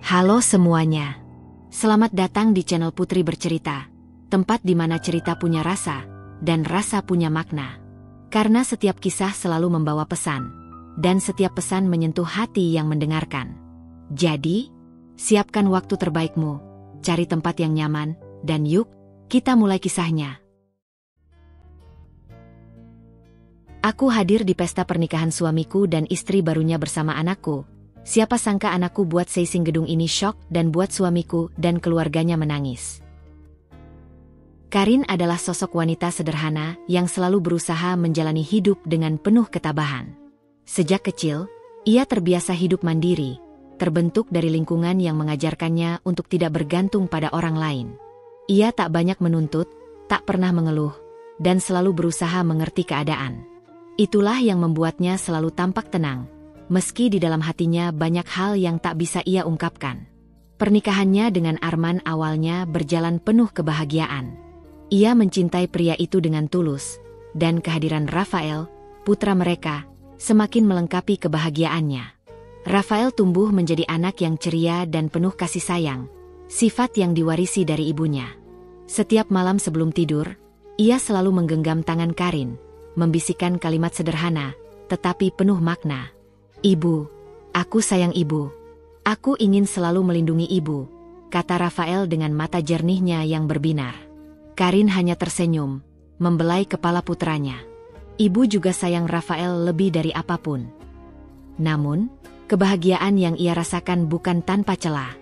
Halo semuanya. Selamat datang di channel Putri Bercerita, tempat di mana cerita punya rasa, dan rasa punya makna. Karena setiap kisah selalu membawa pesan, dan setiap pesan menyentuh hati yang mendengarkan. Jadi, siapkan waktu terbaikmu, cari tempat yang nyaman, dan yuk, kita mulai kisahnya. Aku hadir di pesta pernikahan suamiku dan istri barunya bersama anakku. Siapa sangka anakku buat seising gedung ini syok dan buat suamiku dan keluarganya menangis. Karin adalah sosok wanita sederhana yang selalu berusaha menjalani hidup dengan penuh ketabahan. Sejak kecil, ia terbiasa hidup mandiri, terbentuk dari lingkungan yang mengajarkannya untuk tidak bergantung pada orang lain. Ia tak banyak menuntut, tak pernah mengeluh, dan selalu berusaha mengerti keadaan. Itulah yang membuatnya selalu tampak tenang, meski di dalam hatinya banyak hal yang tak bisa ia ungkapkan. Pernikahannya dengan Arman awalnya berjalan penuh kebahagiaan. Ia mencintai pria itu dengan tulus, dan kehadiran Rafael, putra mereka, semakin melengkapi kebahagiaannya. Rafael tumbuh menjadi anak yang ceria dan penuh kasih sayang, sifat yang diwarisi dari ibunya. Setiap malam sebelum tidur, ia selalu menggenggam tangan Karin, membisikkan kalimat sederhana, tetapi penuh makna. "Ibu, aku sayang ibu. Aku ingin selalu melindungi ibu," kata Rafael dengan mata jernihnya yang berbinar. Karin hanya tersenyum, membelai kepala putranya. Ibu juga sayang Rafael lebih dari apapun. Namun, kebahagiaan yang ia rasakan bukan tanpa celah.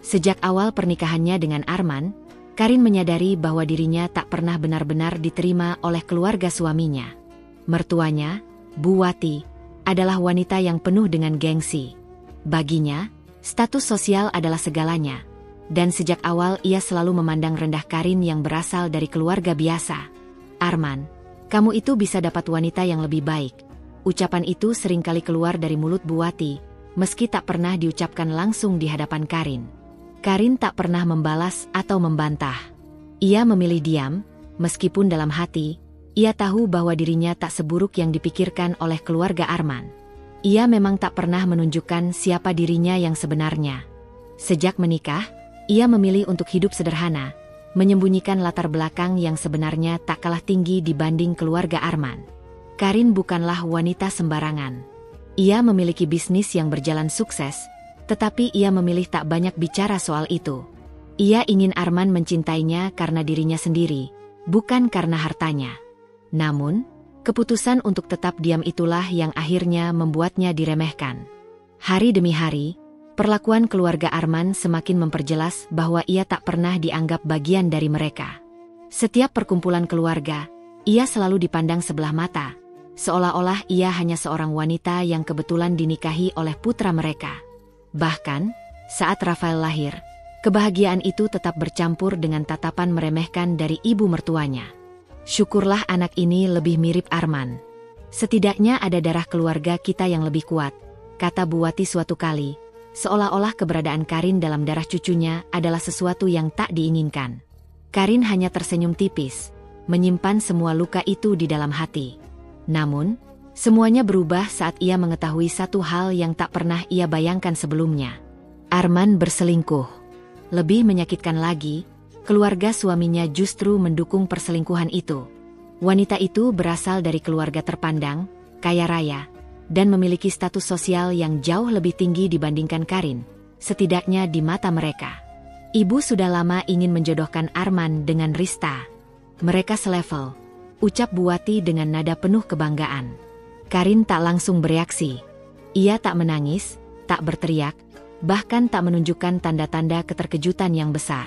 Sejak awal pernikahannya dengan Arman, Karin menyadari bahwa dirinya tak pernah benar-benar diterima oleh keluarga suaminya. Mertuanya, Bu Wati, adalah wanita yang penuh dengan gengsi. Baginya, status sosial adalah segalanya. Dan sejak awal ia selalu memandang rendah Karin yang berasal dari keluarga biasa. "Arman, kamu itu bisa dapat wanita yang lebih baik." Ucapan itu seringkali keluar dari mulut Bu Wati, meski tak pernah diucapkan langsung di hadapan Karin. Karin tak pernah membalas atau membantah. Ia memilih diam, meskipun dalam hati, ia tahu bahwa dirinya tak seburuk yang dipikirkan oleh keluarga Arman. Ia memang tak pernah menunjukkan siapa dirinya yang sebenarnya. Sejak menikah, ia memilih untuk hidup sederhana, menyembunyikan latar belakang yang sebenarnya tak kalah tinggi dibanding keluarga Arman. Karin bukanlah wanita sembarangan. Ia memiliki bisnis yang berjalan sukses, tetapi ia memilih tak banyak bicara soal itu. Ia ingin Arman mencintainya karena dirinya sendiri, bukan karena hartanya. Namun, keputusan untuk tetap diam itulah yang akhirnya membuatnya diremehkan. Hari demi hari, perlakuan keluarga Arman semakin memperjelas bahwa ia tak pernah dianggap bagian dari mereka. Setiap perkumpulan keluarga, ia selalu dipandang sebelah mata, seolah-olah ia hanya seorang wanita yang kebetulan dinikahi oleh putra mereka. Bahkan, saat Rafael lahir, kebahagiaan itu tetap bercampur dengan tatapan meremehkan dari ibu mertuanya. "Syukurlah anak ini lebih mirip Arman. Setidaknya ada darah keluarga kita yang lebih kuat," kata Bu Wati suatu kali, seolah-olah keberadaan Karin dalam darah cucunya adalah sesuatu yang tak diinginkan. Karin hanya tersenyum tipis, menyimpan semua luka itu di dalam hati. Namun, semuanya berubah saat ia mengetahui satu hal yang tak pernah ia bayangkan sebelumnya. Arman berselingkuh. Lebih menyakitkan lagi, keluarga suaminya justru mendukung perselingkuhan itu. Wanita itu berasal dari keluarga terpandang, kaya raya, dan memiliki status sosial yang jauh lebih tinggi dibandingkan Karin, setidaknya di mata mereka. Ibu sudah lama ingin menjodohkan Arman dengan Rista. "Mereka selevel," ucap Bu Wati dengan nada penuh kebanggaan. Karin tak langsung bereaksi. Ia tak menangis, tak berteriak, bahkan tak menunjukkan tanda-tanda keterkejutan yang besar.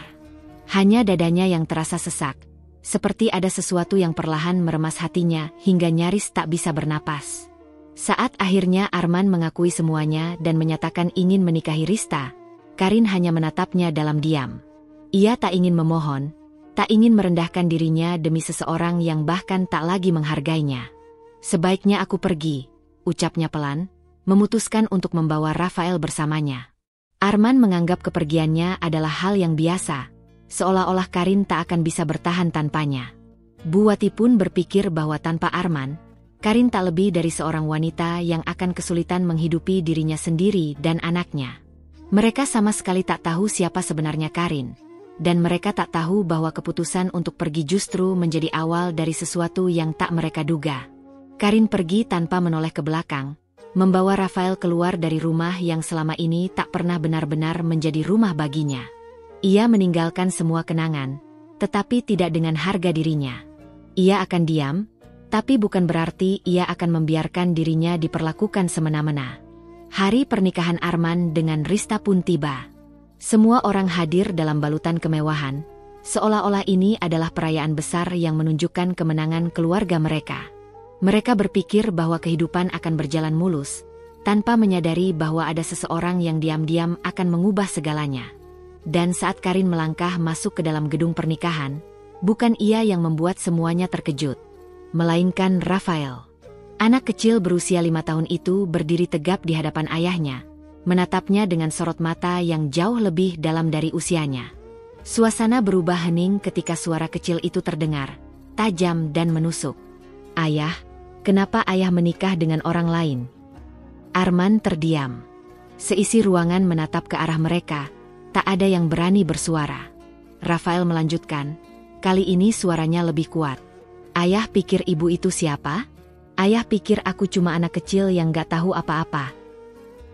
Hanya dadanya yang terasa sesak, seperti ada sesuatu yang perlahan meremas hatinya hingga nyaris tak bisa bernapas. Saat akhirnya Arman mengakui semuanya dan menyatakan ingin menikahi Rista, Karin hanya menatapnya dalam diam. Ia tak ingin memohon, tak ingin merendahkan dirinya demi seseorang yang bahkan tak lagi menghargainya. "Sebaiknya aku pergi," ucapnya pelan, memutuskan untuk membawa Rafael bersamanya. Arman menganggap kepergiannya adalah hal yang biasa, seolah-olah Karin tak akan bisa bertahan tanpanya. Bu Wati pun berpikir bahwa tanpa Arman, Karin tak lebih dari seorang wanita yang akan kesulitan menghidupi dirinya sendiri dan anaknya. Mereka sama sekali tak tahu siapa sebenarnya Karin. Dan mereka tak tahu bahwa keputusan untuk pergi justru menjadi awal dari sesuatu yang tak mereka duga. Karin pergi tanpa menoleh ke belakang, membawa Rafael keluar dari rumah yang selama ini tak pernah benar-benar menjadi rumah baginya. Ia meninggalkan semua kenangan, tetapi tidak dengan harga dirinya. Ia akan diam, tapi bukan berarti ia akan membiarkan dirinya diperlakukan semena-mena. Hari pernikahan Arman dengan Rista pun tiba. Semua orang hadir dalam balutan kemewahan, seolah-olah ini adalah perayaan besar yang menunjukkan kemenangan keluarga mereka. Mereka berpikir bahwa kehidupan akan berjalan mulus, tanpa menyadari bahwa ada seseorang yang diam-diam akan mengubah segalanya. Dan saat Karin melangkah masuk ke dalam gedung pernikahan, bukan ia yang membuat semuanya terkejut, melainkan Rafael. Anak kecil berusia 5 tahun itu berdiri tegap di hadapan ayahnya, menatapnya dengan sorot mata yang jauh lebih dalam dari usianya. Suasana berubah hening ketika suara kecil itu terdengar, tajam dan menusuk. "Ayah, kenapa ayah menikah dengan orang lain?" Arman terdiam. Seisi ruangan menatap ke arah mereka, tak ada yang berani bersuara. Rafael melanjutkan, kali ini suaranya lebih kuat. "Ayah pikir ibu itu siapa? Ayah pikir aku cuma anak kecil yang gak tahu apa-apa."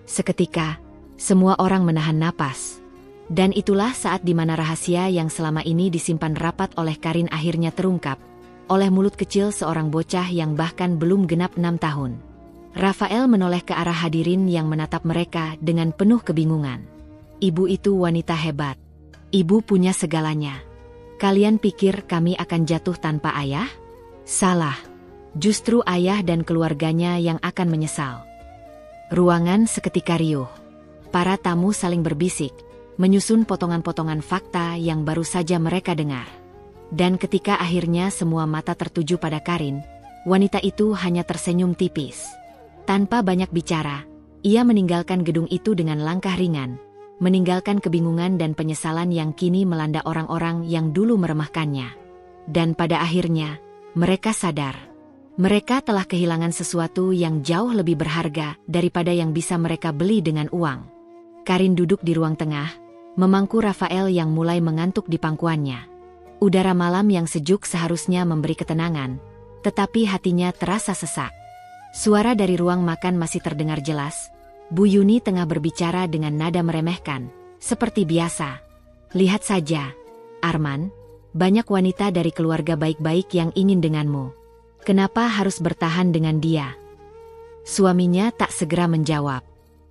Seketika, semua orang menahan napas. Dan itulah saat di mana rahasia yang selama ini disimpan rapat oleh Karin akhirnya terungkap, oleh mulut kecil seorang bocah yang bahkan belum genap 6 tahun. Rafael menoleh ke arah hadirin yang menatap mereka dengan penuh kebingungan. "Ibu itu wanita hebat. Ibu punya segalanya. Kalian pikir kami akan jatuh tanpa ayah? Salah. Justru ayah dan keluarganya yang akan menyesal." Ruangan seketika riuh. Para tamu saling berbisik, menyusun potongan-potongan fakta yang baru saja mereka dengar. Dan ketika akhirnya semua mata tertuju pada Karin, wanita itu hanya tersenyum tipis. Tanpa banyak bicara, ia meninggalkan gedung itu dengan langkah ringan, meninggalkan kebingungan dan penyesalan yang kini melanda orang-orang yang dulu meremehkannya. Dan pada akhirnya, mereka sadar. Mereka telah kehilangan sesuatu yang jauh lebih berharga daripada yang bisa mereka beli dengan uang. Karin duduk di ruang tengah, memangku Rafael yang mulai mengantuk di pangkuannya. Udara malam yang sejuk seharusnya memberi ketenangan, tetapi hatinya terasa sesak. Suara dari ruang makan masih terdengar jelas. Bu Yuni tengah berbicara dengan nada meremehkan, seperti biasa. "Lihat saja, Arman, banyak wanita dari keluarga baik-baik yang ingin denganmu. Kenapa harus bertahan dengan dia?" Suaminya tak segera menjawab.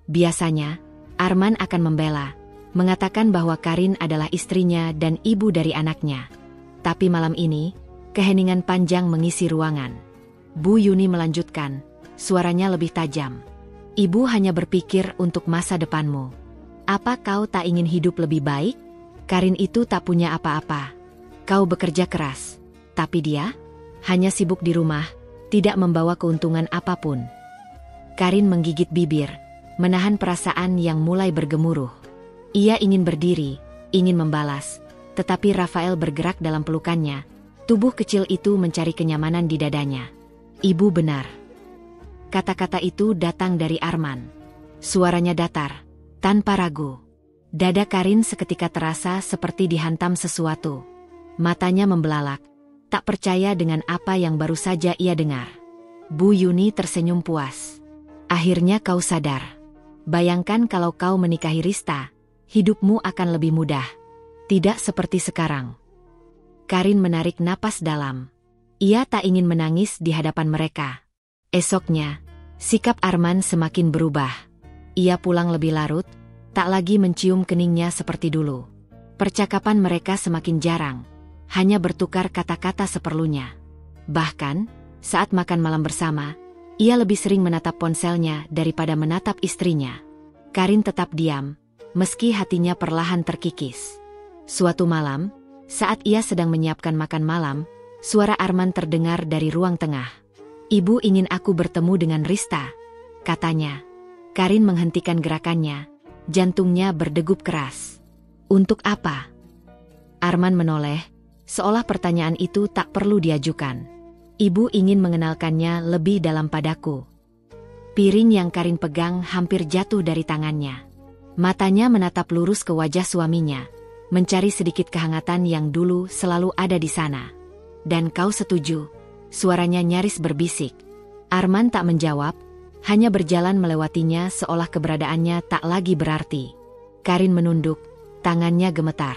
Biasanya, Arman akan membela, mengatakan bahwa Karin adalah istrinya dan ibu dari anaknya. Tapi malam ini, keheningan panjang mengisi ruangan. Bu Yuni melanjutkan, suaranya lebih tajam. "Ibu hanya berpikir untuk masa depanmu. Apa kau tak ingin hidup lebih baik? Karin itu tak punya apa-apa. Kau bekerja keras, tapi dia hanya sibuk di rumah, tidak membawa keuntungan apapun." Karin menggigit bibir, menahan perasaan yang mulai bergemuruh. Ia ingin berdiri, ingin membalas, tetapi Rafael bergerak dalam pelukannya. Tubuh kecil itu mencari kenyamanan di dadanya. "Ibu benar." Kata-kata itu datang dari Arman. Suaranya datar, tanpa ragu. Dada Karin seketika terasa seperti dihantam sesuatu. Matanya membelalak, tak percaya dengan apa yang baru saja ia dengar. Bu Yuni tersenyum puas. "Akhirnya kau sadar. Bayangkan kalau kau menikahi Rista, hidupmu akan lebih mudah. Tidak seperti sekarang." Karin menarik napas dalam. Ia tak ingin menangis di hadapan mereka. Esoknya, sikap Arman semakin berubah. Ia pulang lebih larut, tak lagi mencium keningnya seperti dulu. Percakapan mereka semakin jarang, hanya bertukar kata-kata seperlunya. Bahkan, saat makan malam bersama, ia lebih sering menatap ponselnya daripada menatap istrinya. Karin tetap diam, meski hatinya perlahan terkikis. Suatu malam, saat ia sedang menyiapkan makan malam, suara Arman terdengar dari ruang tengah. "Ibu ingin aku bertemu dengan Rista," katanya. Karin menghentikan gerakannya, jantungnya berdegup keras. "Untuk apa?" Arman menoleh, seolah pertanyaan itu tak perlu diajukan. "Ibu ingin mengenalkannya lebih dalam padaku." Piring yang Karin pegang hampir jatuh dari tangannya. Matanya menatap lurus ke wajah suaminya, mencari sedikit kehangatan yang dulu selalu ada di sana. Dan kau setuju? Suaranya nyaris berbisik. Arman tak menjawab, hanya berjalan melewatinya seolah keberadaannya tak lagi berarti. Karin menunduk, tangannya gemetar.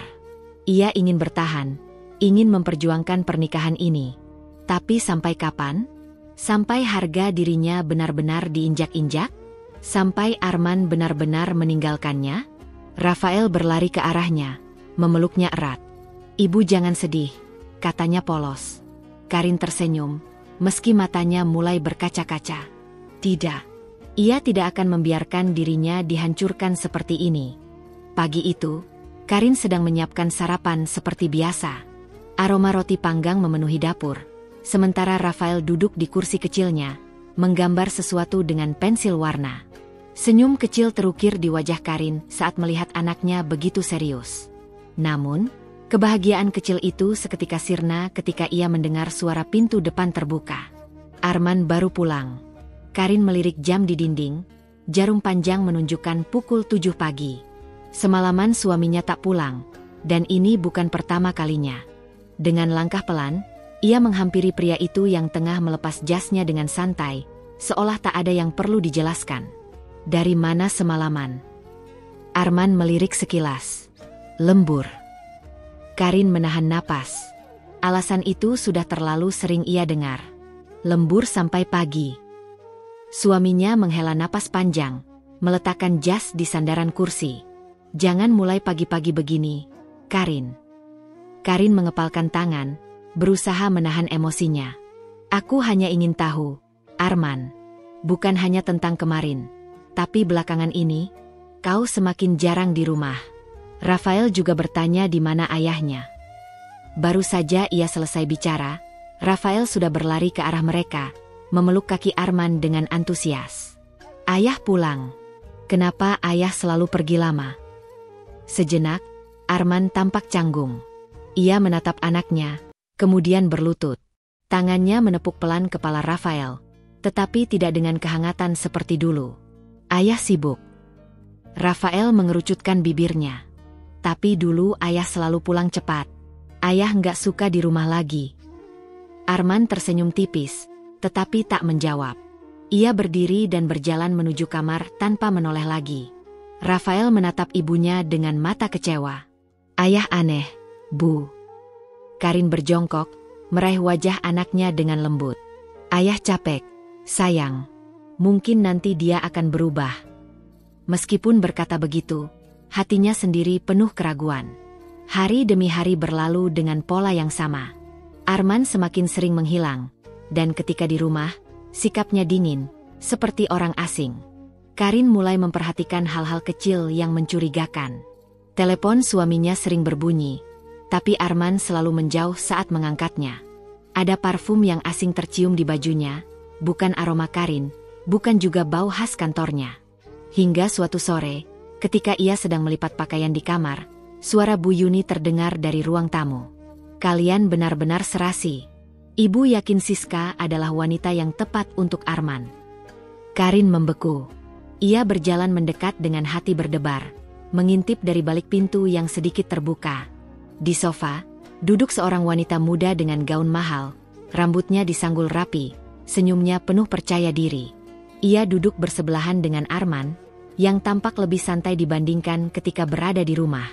Ia ingin bertahan, ingin memperjuangkan pernikahan ini. Tapi sampai kapan? Sampai harga dirinya benar-benar diinjak-injak? Sampai Arman benar-benar meninggalkannya? Rafael berlari ke arahnya, memeluknya erat. "Ibu jangan sedih," katanya polos. Karin tersenyum, meski matanya mulai berkaca-kaca. Tidak, ia tidak akan membiarkan dirinya dihancurkan seperti ini. Pagi itu, Karin sedang menyiapkan sarapan seperti biasa. Aroma roti panggang memenuhi dapur, sementara Rafael duduk di kursi kecilnya, menggambar sesuatu dengan pensil warna. Senyum kecil terukir di wajah Karin saat melihat anaknya begitu serius. Namun, kebahagiaan kecil itu seketika sirna ketika ia mendengar suara pintu depan terbuka. Arman baru pulang. Karin melirik jam di dinding, jarum panjang menunjukkan pukul 7 pagi. Semalaman suaminya tak pulang, dan ini bukan pertama kalinya. Dengan langkah pelan, ia menghampiri pria itu yang tengah melepas jasnya dengan santai, seolah tak ada yang perlu dijelaskan. "Dari mana semalaman?" Arman melirik sekilas. "Lembur." Karin menahan napas. Alasan itu sudah terlalu sering ia dengar. Lembur sampai pagi. Suaminya menghela napas panjang, meletakkan jas di sandaran kursi. "Jangan mulai pagi-pagi begini, Karin." Karin mengepalkan tangan, berusaha menahan emosinya. "Aku hanya ingin tahu, Arman. Bukan hanya tentang kemarin. Tapi belakangan ini, kau semakin jarang di rumah." Rafael juga bertanya di mana ayahnya. Baru saja ia selesai bicara, Rafael sudah berlari ke arah mereka, memeluk kaki Arman dengan antusias. "Ayah pulang. Kenapa ayah selalu pergi lama?" Sejenak, Arman tampak canggung. Ia menatap anaknya, kemudian berlutut. Tangannya menepuk pelan kepala Rafael, tetapi tidak dengan kehangatan seperti dulu. "Ayah sibuk." Rafael mengerucutkan bibirnya. "Tapi dulu ayah selalu pulang cepat. Ayah nggak suka di rumah lagi." Arman tersenyum tipis, tetapi tak menjawab. Ia berdiri dan berjalan menuju kamar tanpa menoleh lagi. Rafael menatap ibunya dengan mata kecewa. "Ayah aneh, Bu." Karin berjongkok, meraih wajah anaknya dengan lembut. "Ayah capek, sayang. Mungkin nanti dia akan berubah." Meskipun berkata begitu, hatinya sendiri penuh keraguan. Hari demi hari berlalu dengan pola yang sama. Arman semakin sering menghilang, dan ketika di rumah, sikapnya dingin, seperti orang asing. Karin mulai memperhatikan hal-hal kecil yang mencurigakan. Telepon suaminya sering berbunyi, tapi Arman selalu menjauh saat mengangkatnya. Ada parfum yang asing tercium di bajunya, bukan aroma Karin, bukan juga bau khas kantornya. Hingga suatu sore, ketika ia sedang melipat pakaian di kamar, suara Bu Yuni terdengar dari ruang tamu. "Kalian benar-benar serasi. Ibu yakin Siska adalah wanita yang tepat untuk Arman." Karin membeku. Ia berjalan mendekat dengan hati berdebar, mengintip dari balik pintu yang sedikit terbuka. Di sofa, duduk seorang wanita muda dengan gaun mahal, rambutnya disanggul rapi, senyumnya penuh percaya diri. Ia duduk bersebelahan dengan Arman, yang tampak lebih santai dibandingkan ketika berada di rumah.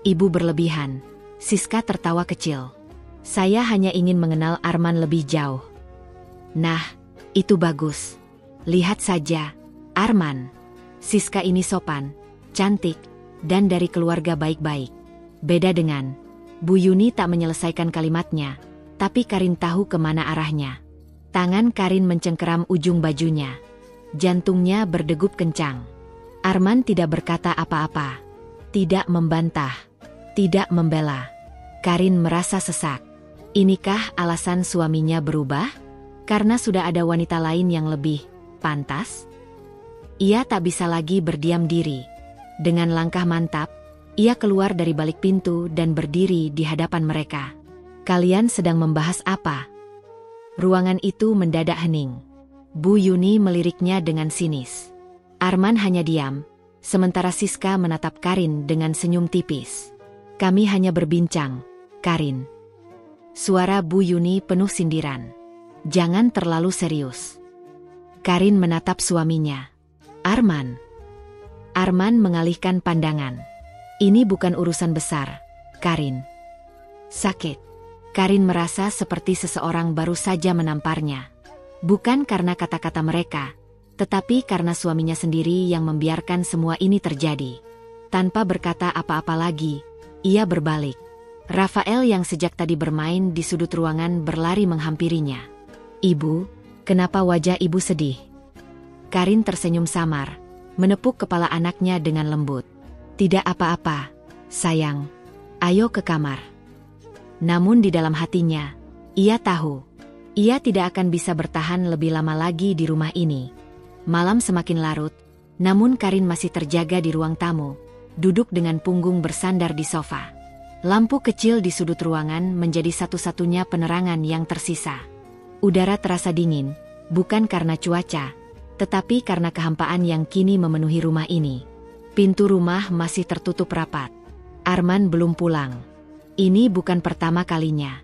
"Ibu berlebihan." Siska tertawa kecil. "Saya hanya ingin mengenal Arman lebih jauh." "Nah, itu bagus. Lihat saja, Arman. Siska ini sopan, cantik, dan dari keluarga baik-baik." Beda dengan Bu Yuni tak menyelesaikan kalimatnya, tapi Karin tahu kemana arahnya. Tangan Karin mencengkeram ujung bajunya. Jantungnya berdegup kencang. Arman tidak berkata apa-apa. Tidak membantah. Tidak membela. Karin merasa sesak. Inikah alasan suaminya berubah? Karena sudah ada wanita lain yang lebih pantas? Ia tak bisa lagi berdiam diri. Dengan langkah mantap, ia keluar dari balik pintu dan berdiri di hadapan mereka. "Kalian sedang membahas apa?" Ruangan itu mendadak hening. Bu Yuni meliriknya dengan sinis. Arman hanya diam, sementara Siska menatap Karin dengan senyum tipis. Kami hanya berbincang, Karin. Suara Bu Yuni penuh sindiran. Jangan terlalu serius. Karin menatap suaminya. Arman. Arman mengalihkan pandangan. Ini bukan urusan besar, Karin. Sakit. Karin merasa seperti seseorang baru saja menamparnya. Bukan karena kata-kata mereka, tetapi karena suaminya sendiri yang membiarkan semua ini terjadi. Tanpa berkata apa-apa lagi, ia berbalik. Rafael yang sejak tadi bermain di sudut ruangan berlari menghampirinya. Ibu, kenapa wajah ibu sedih? Karin tersenyum samar, menepuk kepala anaknya dengan lembut. Tidak apa-apa, sayang. Ayo ke kamar. Namun di dalam hatinya, ia tahu, ia tidak akan bisa bertahan lebih lama lagi di rumah ini. Malam semakin larut, namun Karin masih terjaga di ruang tamu, duduk dengan punggung bersandar di sofa. Lampu kecil di sudut ruangan menjadi satu-satunya penerangan yang tersisa. Udara terasa dingin, bukan karena cuaca, tetapi karena kehampaan yang kini memenuhi rumah ini. Pintu rumah masih tertutup rapat. Arman belum pulang. Ini bukan pertama kalinya.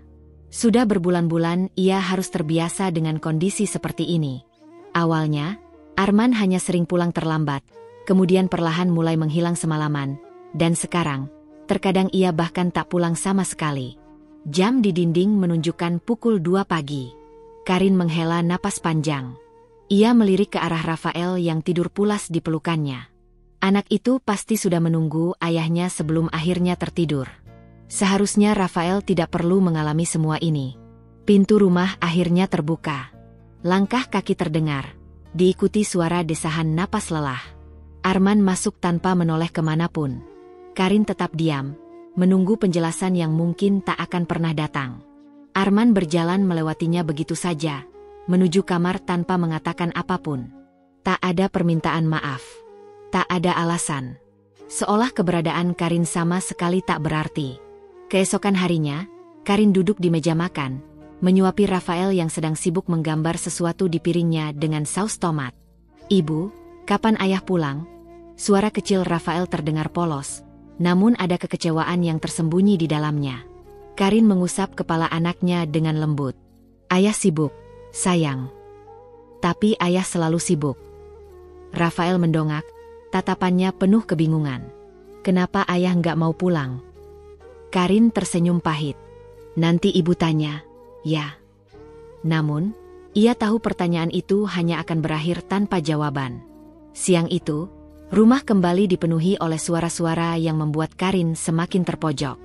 Sudah berbulan-bulan ia harus terbiasa dengan kondisi seperti ini. Awalnya, Arman hanya sering pulang terlambat, kemudian perlahan mulai menghilang semalaman, dan sekarang, terkadang ia bahkan tak pulang sama sekali. Jam di dinding menunjukkan pukul 2 pagi. Karin menghela napas panjang. Ia melirik ke arah Rafael yang tidur pulas di pelukannya. Anak itu pasti sudah menunggu ayahnya sebelum akhirnya tertidur. Seharusnya Rafael tidak perlu mengalami semua ini. Pintu rumah akhirnya terbuka. Langkah kaki terdengar, diikuti suara desahan napas lelah. Arman masuk tanpa menoleh kemanapun. Karin tetap diam, menunggu penjelasan yang mungkin tak akan pernah datang. Arman berjalan melewatinya begitu saja, menuju kamar tanpa mengatakan apapun. Tak ada permintaan maaf. Tak ada alasan. Seolah keberadaan Karin sama sekali tak berarti. Keesokan harinya, Karin duduk di meja makan, menyuapi Rafael yang sedang sibuk menggambar sesuatu di piringnya dengan saus tomat. Ibu, kapan ayah pulang? Suara kecil Rafael terdengar polos, namun ada kekecewaan yang tersembunyi di dalamnya. Karin mengusap kepala anaknya dengan lembut. Ayah sibuk, sayang. Tapi ayah selalu sibuk. Rafael mendongak, tatapannya penuh kebingungan. Kenapa ayah nggak mau pulang? Karin tersenyum pahit. Nanti ibu tanya, ya. Namun, ia tahu pertanyaan itu hanya akan berakhir tanpa jawaban. Siang itu, rumah kembali dipenuhi oleh suara-suara yang membuat Karin semakin terpojok.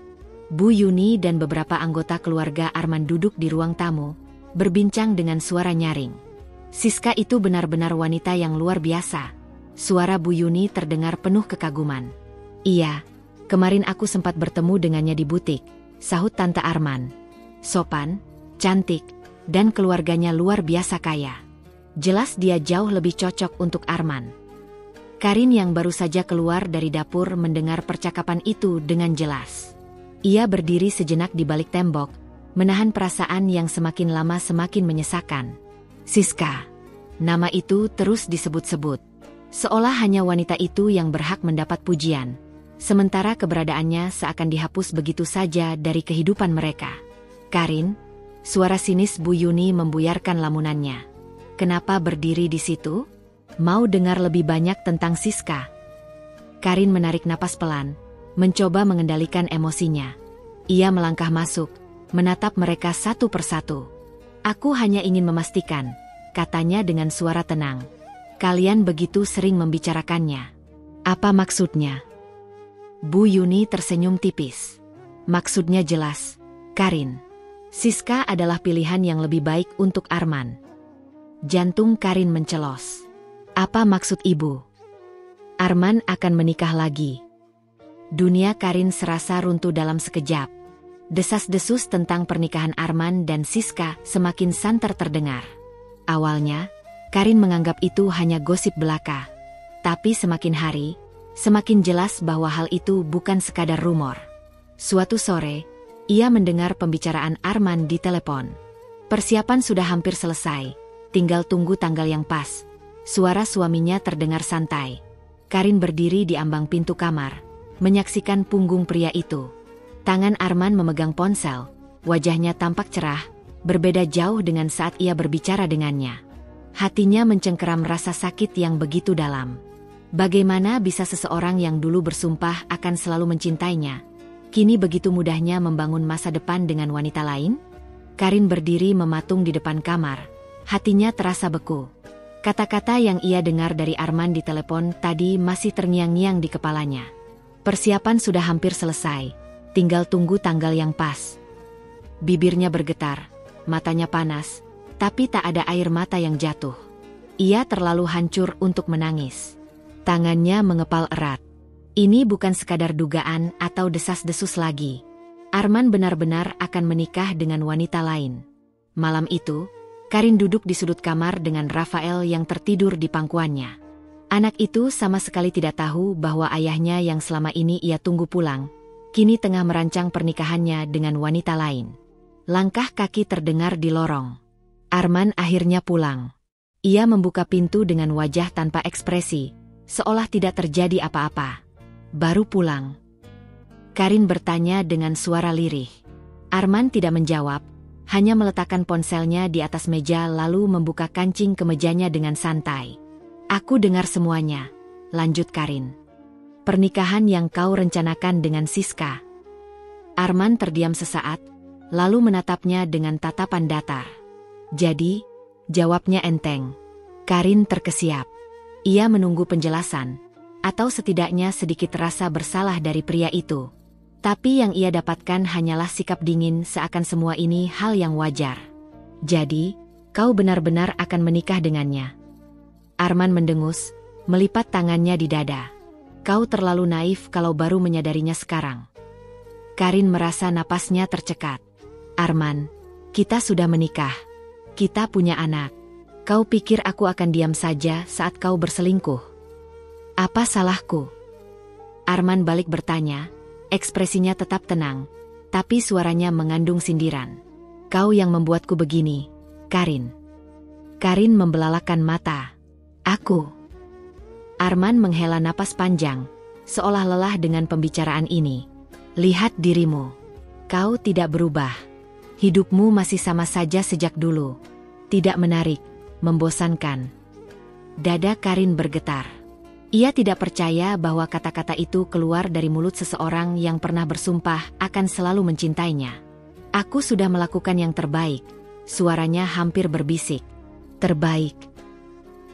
Bu Yuni dan beberapa anggota keluarga Arman duduk di ruang tamu, berbincang dengan suara nyaring. Siska itu benar-benar wanita yang luar biasa. Suara Bu Yuni terdengar penuh kekaguman. Iya, kemarin aku sempat bertemu dengannya di butik, sahut Tante Arman. Sopan, cantik, dan keluarganya luar biasa kaya. Jelas dia jauh lebih cocok untuk Arman. Karin yang baru saja keluar dari dapur mendengar percakapan itu dengan jelas. Ia berdiri sejenak di balik tembok, menahan perasaan yang semakin lama semakin menyesakan. Siska. Nama itu terus disebut-sebut. Seolah hanya wanita itu yang berhak mendapat pujian. Sementara keberadaannya seakan dihapus begitu saja dari kehidupan mereka. Karin, suara sinis Bu Yuni membuyarkan lamunannya. Kenapa berdiri di situ? Mau dengar lebih banyak tentang Siska? Karin menarik napas pelan, mencoba mengendalikan emosinya. Ia melangkah masuk, menatap mereka satu persatu. Aku hanya ingin memastikan, katanya dengan suara tenang. Kalian begitu sering membicarakannya. Apa maksudnya? Bu Yuni tersenyum tipis. Maksudnya jelas, Karin. Siska adalah pilihan yang lebih baik untuk Arman. Jantung Karin mencelos. Apa maksud ibu? Arman akan menikah lagi. Dunia Karin serasa runtuh dalam sekejap. Desas-desus tentang pernikahan Arman dan Siska semakin santer terdengar. Awalnya, Karin menganggap itu hanya gosip belaka. Tapi semakin hari, semakin jelas bahwa hal itu bukan sekadar rumor. Suatu sore, ia mendengar pembicaraan Arman di telepon. Persiapan sudah hampir selesai, tinggal tunggu tanggal yang pas. Suara suaminya terdengar santai. Karin berdiri di ambang pintu kamar, menyaksikan punggung pria itu. Tangan Arman memegang ponsel, wajahnya tampak cerah, berbeda jauh dengan saat ia berbicara dengannya. Hatinya mencengkeram rasa sakit yang begitu dalam. Bagaimana bisa seseorang yang dulu bersumpah akan selalu mencintainya, kini begitu mudahnya membangun masa depan dengan wanita lain? Karin berdiri mematung di depan kamar, hatinya terasa beku. Kata-kata yang ia dengar dari Arman di telepon tadi masih terngiang-ngiang di kepalanya. Persiapan sudah hampir selesai, tinggal tunggu tanggal yang pas. Bibirnya bergetar, matanya panas, tapi tak ada air mata yang jatuh. Ia terlalu hancur untuk menangis. Tangannya mengepal erat. Ini bukan sekadar dugaan atau desas-desus lagi. Arman benar-benar akan menikah dengan wanita lain. Malam itu, Karin duduk di sudut kamar dengan Rafael yang tertidur di pangkuannya. Anak itu sama sekali tidak tahu bahwa ayahnya yang selama ini ia tunggu pulang, kini tengah merancang pernikahannya dengan wanita lain. Langkah kaki terdengar di lorong. Arman akhirnya pulang. Ia membuka pintu dengan wajah tanpa ekspresi, seolah tidak terjadi apa-apa. Baru pulang. Karin bertanya dengan suara lirih. Arman tidak menjawab, hanya meletakkan ponselnya di atas meja lalu membuka kancing kemejanya dengan santai. Aku dengar semuanya, lanjut Karin. Pernikahan yang kau rencanakan dengan Siska. Arman terdiam sesaat, lalu menatapnya dengan tatapan datar. Jadi, jawabnya enteng. Karin terkesiap. Ia menunggu penjelasan, atau setidaknya sedikit rasa bersalah dari pria itu. Tapi yang ia dapatkan hanyalah sikap dingin seakan semua ini hal yang wajar. Jadi, kau benar-benar akan menikah dengannya. Arman mendengus, melipat tangannya di dada. Kau terlalu naif kalau baru menyadarinya sekarang. Karin merasa napasnya tercekat. Arman, kita sudah menikah. Kita punya anak. Kau pikir aku akan diam saja saat kau berselingkuh? Apa salahku? Arman balik bertanya. Ekspresinya tetap tenang, tapi suaranya mengandung sindiran. Kau yang membuatku begini, Karin. Karin membelalakan mata. Aku. Arman menghela napas panjang, seolah lelah dengan pembicaraan ini. Lihat dirimu. Kau tidak berubah. Hidupmu masih sama saja sejak dulu. Tidak menarik, membosankan. Dada Karin bergetar. Ia tidak percaya bahwa kata-kata itu keluar dari mulut seseorang yang pernah bersumpah akan selalu mencintainya. Aku sudah melakukan yang terbaik. Suaranya hampir berbisik. Terbaik.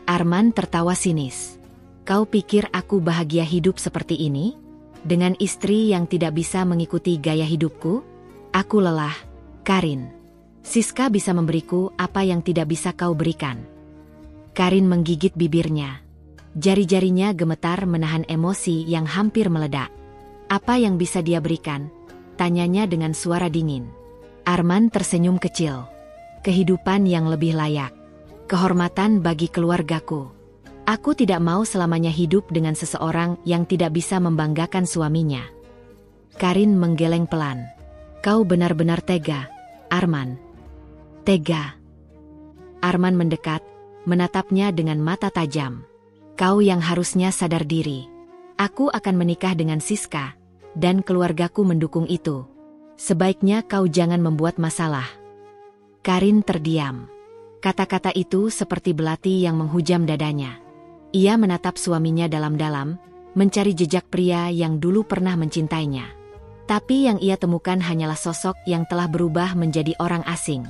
Arman tertawa sinis. Kau pikir aku bahagia hidup seperti ini? Dengan istri yang tidak bisa mengikuti gaya hidupku? Aku lelah, Karin. Siska bisa memberiku apa yang tidak bisa kau berikan. Karin menggigit bibirnya. Jari-jarinya gemetar menahan emosi yang hampir meledak. Apa yang bisa dia berikan? Tanyanya dengan suara dingin. Arman tersenyum kecil. Kehidupan yang lebih layak. Kehormatan bagi keluargaku. Aku tidak mau selamanya hidup dengan seseorang yang tidak bisa membanggakan suaminya. Karin menggeleng pelan. Kau benar-benar tega, Arman. Tega. Arman mendekat, menatapnya dengan mata tajam. Kau yang harusnya sadar diri. Aku akan menikah dengan Siska, dan keluargaku mendukung itu. Sebaiknya kau jangan membuat masalah. Karin terdiam. Kata-kata itu seperti belati yang menghujam dadanya. Ia menatap suaminya dalam-dalam, mencari jejak pria yang dulu pernah mencintainya. Tapi yang ia temukan hanyalah sosok yang telah berubah menjadi orang asing.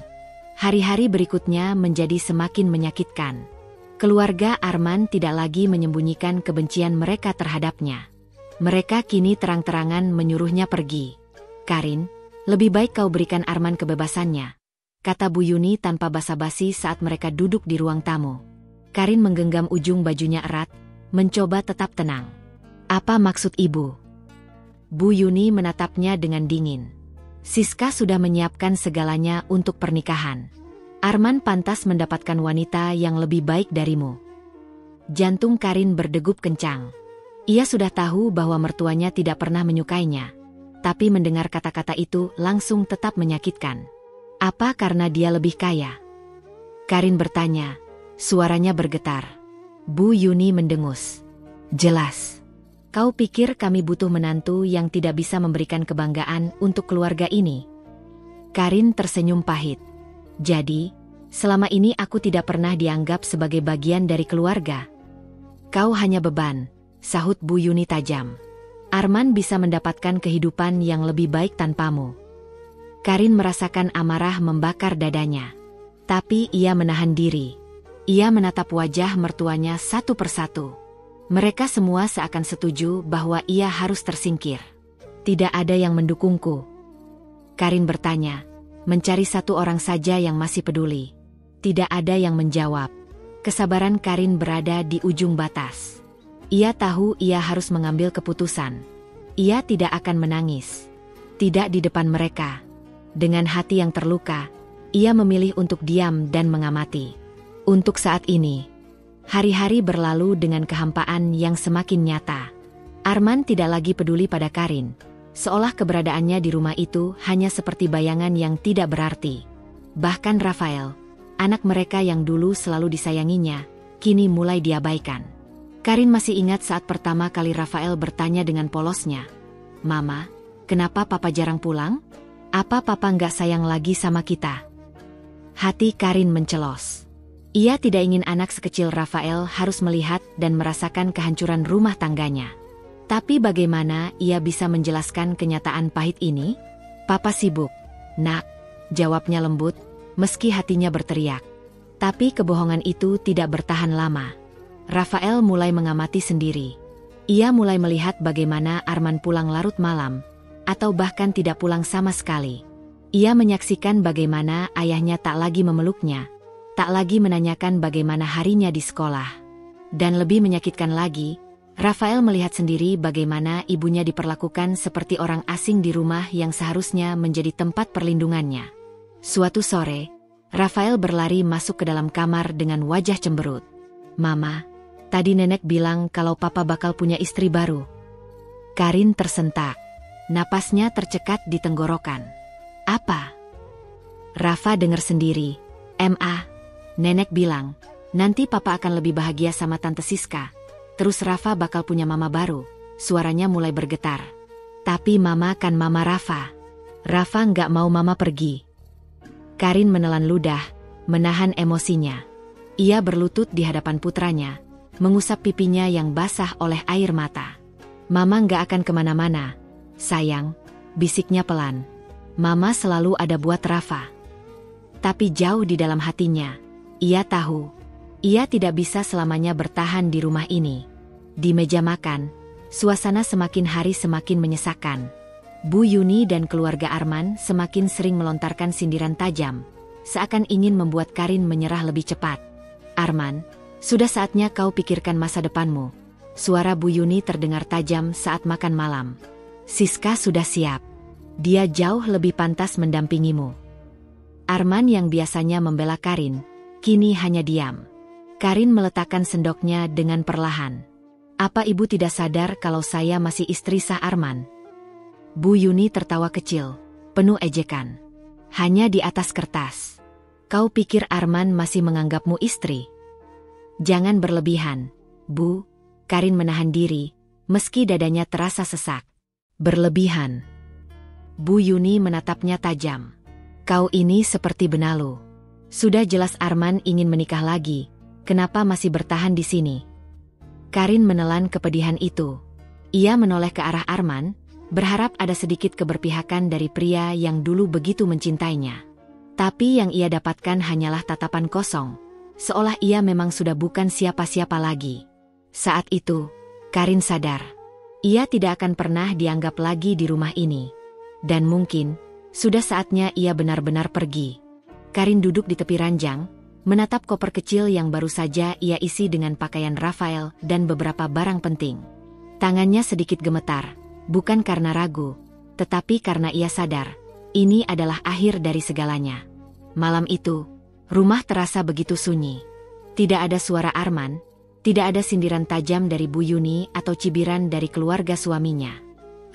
Hari-hari berikutnya menjadi semakin menyakitkan. Keluarga Arman tidak lagi menyembunyikan kebencian mereka terhadapnya. Mereka kini terang-terangan menyuruhnya pergi. Karin, lebih baik kau berikan Arman kebebasannya, kata Bu Yuni tanpa basa-basi saat mereka duduk di ruang tamu. Karin menggenggam ujung bajunya erat, mencoba tetap tenang. Apa maksud ibu? Bu Yuni menatapnya dengan dingin. Siska sudah menyiapkan segalanya untuk pernikahan. Arman pantas mendapatkan wanita yang lebih baik darimu. Jantung Karin berdegup kencang. Ia sudah tahu bahwa mertuanya tidak pernah menyukainya. Tapi mendengar kata-kata itu langsung tetap menyakitkan. Apa karena dia lebih kaya? Karin bertanya, suaranya bergetar. Bu Yuni mendengus. Jelas. Kau pikir kami butuh menantu yang tidak bisa memberikan kebanggaan untuk keluarga ini? Karin tersenyum pahit. Jadi, selama ini aku tidak pernah dianggap sebagai bagian dari keluarga. Kau hanya beban, sahut Bu Yuni tajam. Arman bisa mendapatkan kehidupan yang lebih baik tanpamu. Karin merasakan amarah membakar dadanya. Tapi ia menahan diri. Ia menatap wajah mertuanya satu persatu. Mereka semua seakan setuju bahwa ia harus tersingkir. Tidak ada yang mendukungku. Karin bertanya, mencari satu orang saja yang masih peduli. Tidak ada yang menjawab. Kesabaran Karin berada di ujung batas. Ia tahu ia harus mengambil keputusan. Ia tidak akan menangis. Tidak di depan mereka. Dengan hati yang terluka, ia memilih untuk diam dan mengamati. Untuk saat ini, hari-hari berlalu dengan kehampaan yang semakin nyata. Arman tidak lagi peduli pada Karin, seolah keberadaannya di rumah itu hanya seperti bayangan yang tidak berarti. Bahkan Rafael, anak mereka yang dulu selalu disayanginya, kini mulai diabaikan. Karin masih ingat saat pertama kali Rafael bertanya dengan polosnya, "Mama, kenapa papa jarang pulang? Apa papa nggak sayang lagi sama kita?" Hati Karin mencelos. Ia tidak ingin anak sekecil Rafael harus melihat dan merasakan kehancuran rumah tangganya. Tapi bagaimana ia bisa menjelaskan kenyataan pahit ini? "Papa sibuk, Nak," jawabnya lembut, meski hatinya berteriak. Tapi kebohongan itu tidak bertahan lama. Rafael mulai mengamati sendiri. Ia mulai melihat bagaimana Arman pulang larut malam, atau bahkan tidak pulang sama sekali. Ia menyaksikan bagaimana ayahnya tak lagi memeluknya, tak lagi menanyakan bagaimana harinya di sekolah. Dan lebih menyakitkan lagi, Rafael melihat sendiri bagaimana ibunya diperlakukan seperti orang asing di rumah yang seharusnya menjadi tempat perlindungannya. Suatu sore, Rafael berlari masuk ke dalam kamar dengan wajah cemberut. "Mama, tadi nenek bilang kalau papa bakal punya istri baru." Karin tersentak. Napasnya tercekat di tenggorokan. "Apa?" Rafa dengar sendiri. Nenek bilang, nanti papa akan lebih bahagia sama Tante Siska. Terus Rafa bakal punya mama baru." Suaranya mulai bergetar. "Tapi mama kan mama Rafa. Rafa nggak mau mama pergi." Karin menelan ludah, menahan emosinya. Ia berlutut di hadapan putranya, mengusap pipinya yang basah oleh air mata. "Mama nggak akan kemana-mana, sayang," bisiknya pelan. "Mama selalu ada buat Rafa." Tapi jauh di dalam hatinya, ia tahu, ia tidak bisa selamanya bertahan di rumah ini. Di meja makan, suasana semakin hari semakin menyesakan. Bu Yuni dan keluarga Arman semakin sering melontarkan sindiran tajam, seakan ingin membuat Karin menyerah lebih cepat. "Arman, sudah saatnya kau pikirkan masa depanmu." Suara Bu Yuni terdengar tajam saat makan malam. "Siska sudah siap. Dia jauh lebih pantas mendampingimu." Arman yang biasanya membela Karin, kini hanya diam. Karin meletakkan sendoknya dengan perlahan. "Apa ibu tidak sadar kalau saya masih istri sah Arman?" Bu Yuni tertawa kecil, penuh ejekan. "Hanya di atas kertas. Kau pikir Arman masih menganggapmu istri?" "Jangan berlebihan, Bu." Karin menahan diri, meski dadanya terasa sesak. "Berlebihan." Bu Yuni menatapnya tajam. "Kau ini seperti benalu. Sudah jelas Arman ingin menikah lagi, kenapa masih bertahan di sini?" Karin menelan kepedihan itu. Ia menoleh ke arah Arman, berharap ada sedikit keberpihakan dari pria yang dulu begitu mencintainya. Tapi yang ia dapatkan hanyalah tatapan kosong, seolah ia memang sudah bukan siapa-siapa lagi. Saat itu, Karin sadar, ia tidak akan pernah dianggap lagi di rumah ini. Dan mungkin, sudah saatnya ia benar-benar pergi. Karin duduk di tepi ranjang, menatap koper kecil yang baru saja ia isi dengan pakaian Rafael dan beberapa barang penting. Tangannya sedikit gemetar, bukan karena ragu, tetapi karena ia sadar, ini adalah akhir dari segalanya. Malam itu, rumah terasa begitu sunyi. Tidak ada suara Arman, tidak ada sindiran tajam dari Bu Yuni atau cibiran dari keluarga suaminya.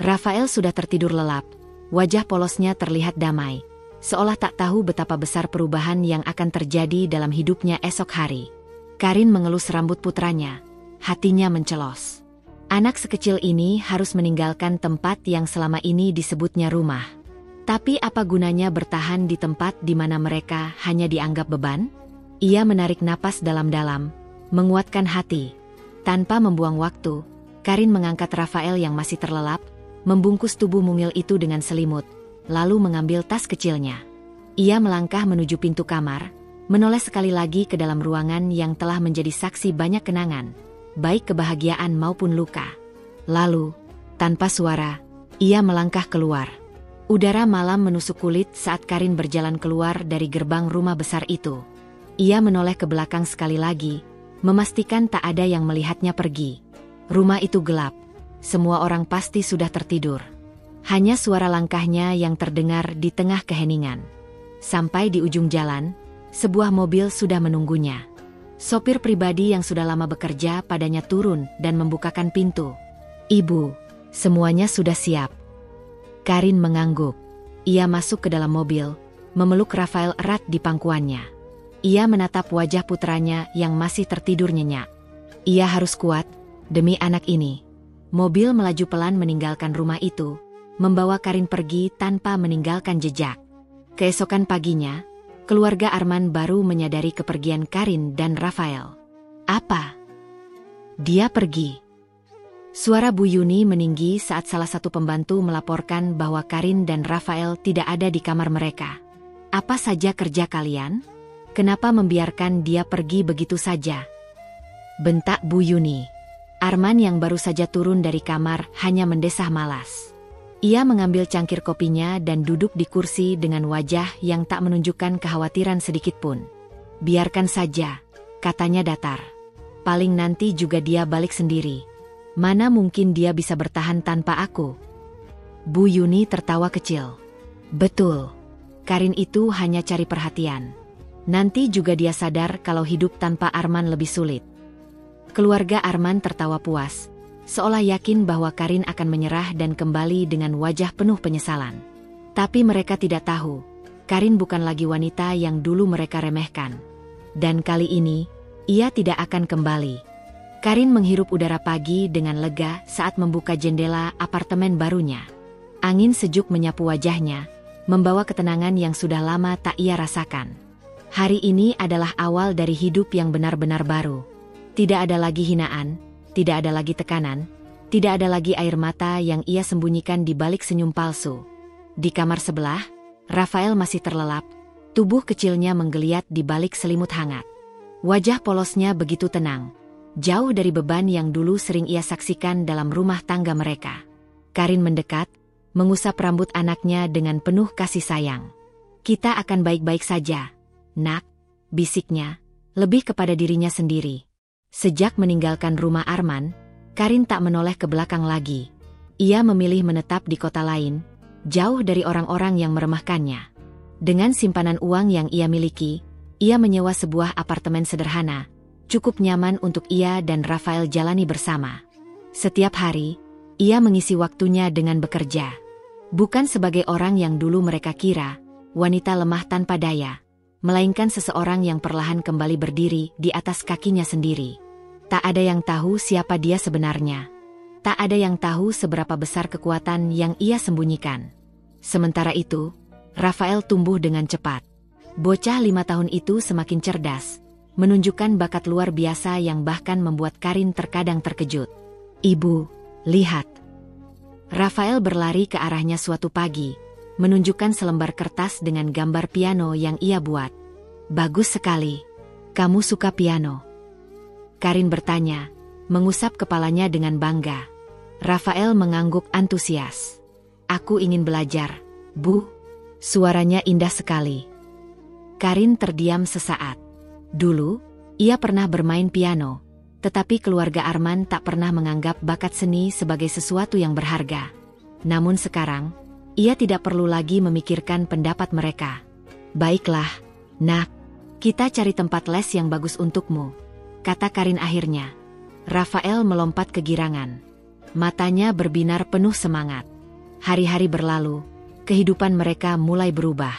Rafael sudah tertidur lelap, wajah polosnya terlihat damai, seolah tak tahu betapa besar perubahan yang akan terjadi dalam hidupnya esok hari. Karin mengelus rambut putranya, hatinya mencelos. Anak sekecil ini harus meninggalkan tempat yang selama ini disebutnya rumah. Tapi apa gunanya bertahan di tempat di mana mereka hanya dianggap beban? Ia menarik napas dalam-dalam, menguatkan hati. Tanpa membuang waktu, Karin mengangkat Rafael yang masih terlelap, membungkus tubuh mungil itu dengan selimut, lalu mengambil tas kecilnya. Ia melangkah menuju pintu kamar, menoleh sekali lagi ke dalam ruangan yang telah menjadi saksi banyak kenangan, baik kebahagiaan maupun luka. Lalu, tanpa suara, ia melangkah keluar. Udara malam menusuk kulit saat Karin berjalan keluar dari gerbang rumah besar itu. Ia menoleh ke belakang sekali lagi, memastikan tak ada yang melihatnya pergi. Rumah itu gelap. Semua orang pasti sudah tertidur. Hanya suara langkahnya yang terdengar di tengah keheningan. Sampai di ujung jalan, sebuah mobil sudah menunggunya. Sopir pribadi yang sudah lama bekerja padanya turun dan membukakan pintu. "Ibu, semuanya sudah siap." Karin mengangguk. Ia masuk ke dalam mobil, memeluk Rafael erat di pangkuannya. Ia menatap wajah putranya yang masih tertidur nyenyak. Ia harus kuat, demi anak ini. Mobil melaju pelan meninggalkan rumah itu, membawa Karin pergi tanpa meninggalkan jejak. Keesokan paginya, keluarga Arman baru menyadari kepergian Karin dan Rafael. "Apa? Dia pergi?" Suara Bu Yuni meninggi saat salah satu pembantu melaporkan bahwa Karin dan Rafael tidak ada di kamar mereka. "Apa saja kerja kalian? Kenapa membiarkan dia pergi begitu saja?" bentak Bu Yuni. Arman yang baru saja turun dari kamar hanya mendesah malas. Ia mengambil cangkir kopinya dan duduk di kursi dengan wajah yang tak menunjukkan kekhawatiran sedikitpun. "Biarkan saja," katanya datar. "Paling nanti juga dia balik sendiri. Mana mungkin dia bisa bertahan tanpa aku?" Bu Yuni tertawa kecil. "Betul. Karin itu hanya cari perhatian. Nanti juga dia sadar kalau hidup tanpa Arman lebih sulit." Keluarga Arman tertawa puas, seolah yakin bahwa Karin akan menyerah dan kembali dengan wajah penuh penyesalan. Tapi mereka tidak tahu, Karin bukan lagi wanita yang dulu mereka remehkan. Dan kali ini, ia tidak akan kembali. Karin menghirup udara pagi dengan lega saat membuka jendela apartemen barunya. Angin sejuk menyapu wajahnya, membawa ketenangan yang sudah lama tak ia rasakan. Hari ini adalah awal dari hidup yang benar-benar baru. Tidak ada lagi hinaan, tidak ada lagi tekanan, tidak ada lagi air mata yang ia sembunyikan di balik senyum palsu. Di kamar sebelah, Rafael masih terlelap, tubuh kecilnya menggeliat di balik selimut hangat. Wajah polosnya begitu tenang, jauh dari beban yang dulu sering ia saksikan dalam rumah tangga mereka. Karin mendekat, mengusap rambut anaknya dengan penuh kasih sayang. "Kita akan baik-baik saja, Nak," bisiknya, lebih kepada dirinya sendiri. Sejak meninggalkan rumah Arman, Karin tak menoleh ke belakang lagi. Ia memilih menetap di kota lain, jauh dari orang-orang yang meremehkannya. Dengan simpanan uang yang ia miliki, ia menyewa sebuah apartemen sederhana, cukup nyaman untuk ia dan Rafael jalani bersama. Setiap hari, ia mengisi waktunya dengan bekerja. Bukan sebagai orang yang dulu mereka kira, wanita lemah tanpa daya, melainkan seseorang yang perlahan kembali berdiri di atas kakinya sendiri. Tak ada yang tahu siapa dia sebenarnya. Tak ada yang tahu seberapa besar kekuatan yang ia sembunyikan. Sementara itu, Rafael tumbuh dengan cepat. Bocah 5 tahun itu semakin cerdas, menunjukkan bakat luar biasa yang bahkan membuat Karin terkadang terkejut. "Ibu, lihat." Rafael berlari ke arahnya suatu pagi, menunjukkan selembar kertas dengan gambar piano yang ia buat. "Bagus sekali. Kamu suka piano?" Karin bertanya, mengusap kepalanya dengan bangga. Rafael mengangguk antusias. "Aku ingin belajar, Bu." Suaranya indah sekali. Karin terdiam sesaat. Dulu, ia pernah bermain piano, tetapi keluarga Arman tak pernah menganggap bakat seni sebagai sesuatu yang berharga. Namun sekarang, ia tidak perlu lagi memikirkan pendapat mereka. "Baiklah, Nak, kita cari tempat les yang bagus untukmu," kata Karin akhirnya. Rafael melompat kegirangan. Matanya berbinar penuh semangat. Hari-hari berlalu, kehidupan mereka mulai berubah.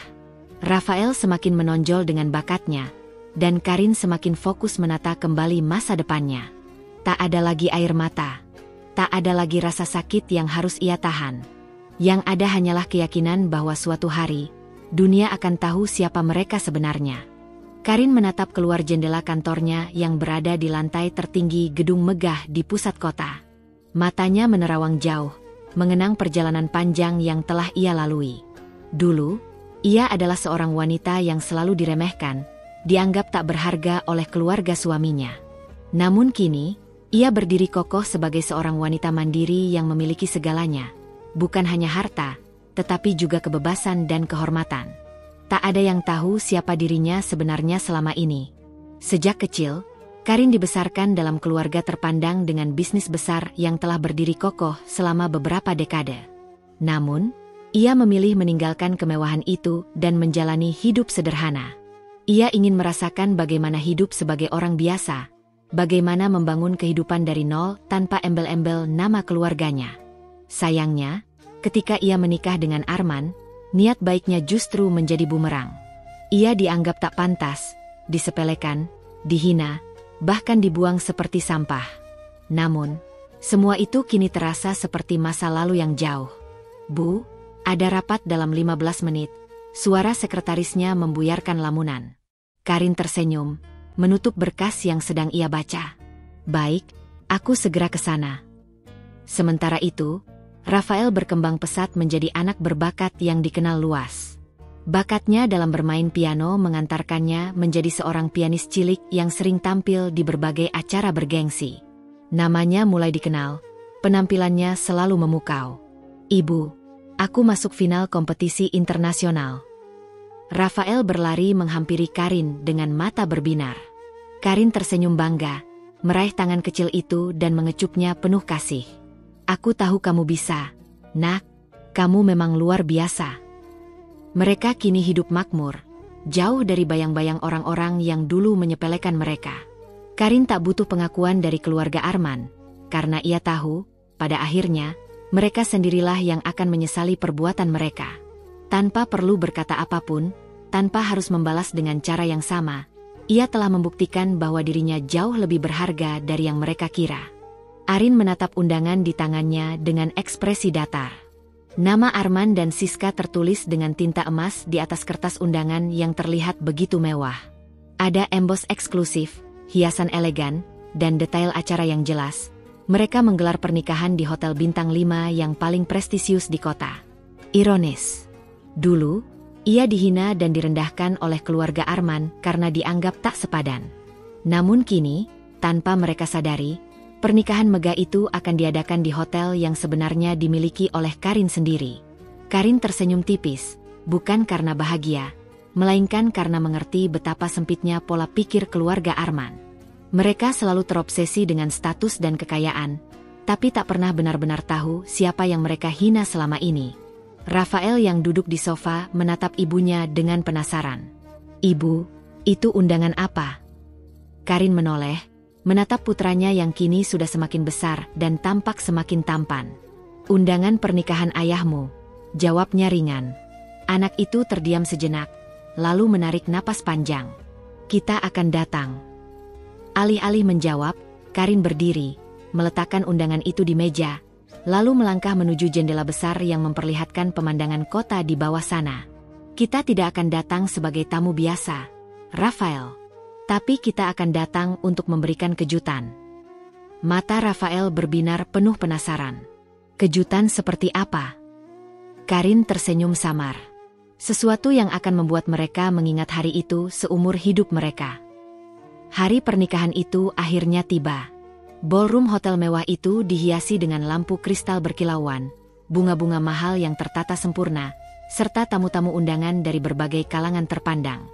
Rafael semakin menonjol dengan bakatnya, dan Karin semakin fokus menata kembali masa depannya. Tak ada lagi air mata. Tak ada lagi rasa sakit yang harus ia tahan. Yang ada hanyalah keyakinan bahwa suatu hari, dunia akan tahu siapa mereka sebenarnya. Karin menatap keluar jendela kantornya yang berada di lantai tertinggi gedung megah di pusat kota. Matanya menerawang jauh, mengenang perjalanan panjang yang telah ia lalui. Dulu, ia adalah seorang wanita yang selalu diremehkan, dianggap tak berharga oleh keluarga suaminya. Namun kini, ia berdiri kokoh sebagai seorang wanita mandiri yang memiliki segalanya. Bukan hanya harta, tetapi juga kebebasan dan kehormatan. Tak ada yang tahu siapa dirinya sebenarnya selama ini. Sejak kecil, Karin dibesarkan dalam keluarga terpandang dengan bisnis besar yang telah berdiri kokoh selama beberapa dekade. Namun, ia memilih meninggalkan kemewahan itu dan menjalani hidup sederhana. Ia ingin merasakan bagaimana hidup sebagai orang biasa, bagaimana membangun kehidupan dari nol tanpa embel-embel nama keluarganya. Sayangnya, ketika ia menikah dengan Arman, niat baiknya justru menjadi bumerang. Ia dianggap tak pantas, disepelekan, dihina, bahkan dibuang seperti sampah. Namun, semua itu kini terasa seperti masa lalu yang jauh. "Bu, ada rapat dalam 15 menit." Suara sekretarisnya membuyarkan lamunan. Karin tersenyum, menutup berkas yang sedang ia baca. "Baik, aku segera ke sana." Sementara itu, Rafael berkembang pesat menjadi anak berbakat yang dikenal luas. Bakatnya dalam bermain piano mengantarkannya menjadi seorang pianis cilik yang sering tampil di berbagai acara bergengsi. Namanya mulai dikenal, penampilannya selalu memukau. "Ibu, aku masuk final kompetisi internasional." Rafael berlari menghampiri Karin dengan mata berbinar. Karin tersenyum bangga, meraih tangan kecil itu dan mengecupnya penuh kasih. "Aku tahu kamu bisa, Nak, kamu memang luar biasa." Mereka kini hidup makmur, jauh dari bayang-bayang orang-orang yang dulu menyepelekan mereka. Karin tak butuh pengakuan dari keluarga Arman, karena ia tahu, pada akhirnya, mereka sendirilah yang akan menyesali perbuatan mereka. Tanpa perlu berkata apapun, tanpa harus membalas dengan cara yang sama, ia telah membuktikan bahwa dirinya jauh lebih berharga dari yang mereka kira. Arin menatap undangan di tangannya dengan ekspresi datar. Nama Arman dan Siska tertulis dengan tinta emas di atas kertas undangan yang terlihat begitu mewah. Ada embos eksklusif, hiasan elegan, dan detail acara yang jelas. Mereka menggelar pernikahan di hotel bintang 5 yang paling prestisius di kota. Ironis. Dulu, ia dihina dan direndahkan oleh keluarga Arman karena dianggap tak sepadan. Namun kini, tanpa mereka sadari, pernikahan megah itu akan diadakan di hotel yang sebenarnya dimiliki oleh Karin sendiri. Karin tersenyum tipis, bukan karena bahagia, melainkan karena mengerti betapa sempitnya pola pikir keluarga Arman. Mereka selalu terobsesi dengan status dan kekayaan, tapi tak pernah benar-benar tahu siapa yang mereka hina selama ini. Rafael yang duduk di sofa menatap ibunya dengan penasaran. "Ibu, itu undangan apa?" Karin menoleh, menatap putranya yang kini sudah semakin besar dan tampak semakin tampan. "Undangan pernikahan ayahmu," jawabnya ringan. Anak itu terdiam sejenak, lalu menarik napas panjang. "Kita akan datang." Alih-alih menjawab, Karin berdiri, meletakkan undangan itu di meja, lalu melangkah menuju jendela besar yang memperlihatkan pemandangan kota di bawah sana. "Kita tidak akan datang sebagai tamu biasa, Rafael. Tapi kita akan datang untuk memberikan kejutan." Mata Rafael berbinar penuh penasaran. "Kejutan seperti apa?" Karin tersenyum samar. Sesuatu yang akan membuat mereka mengingat hari itu seumur hidup mereka. Hari pernikahan itu akhirnya tiba. Ballroom hotel mewah itu dihiasi dengan lampu kristal berkilauan, bunga-bunga mahal yang tertata sempurna, serta tamu-tamu undangan dari berbagai kalangan terpandang.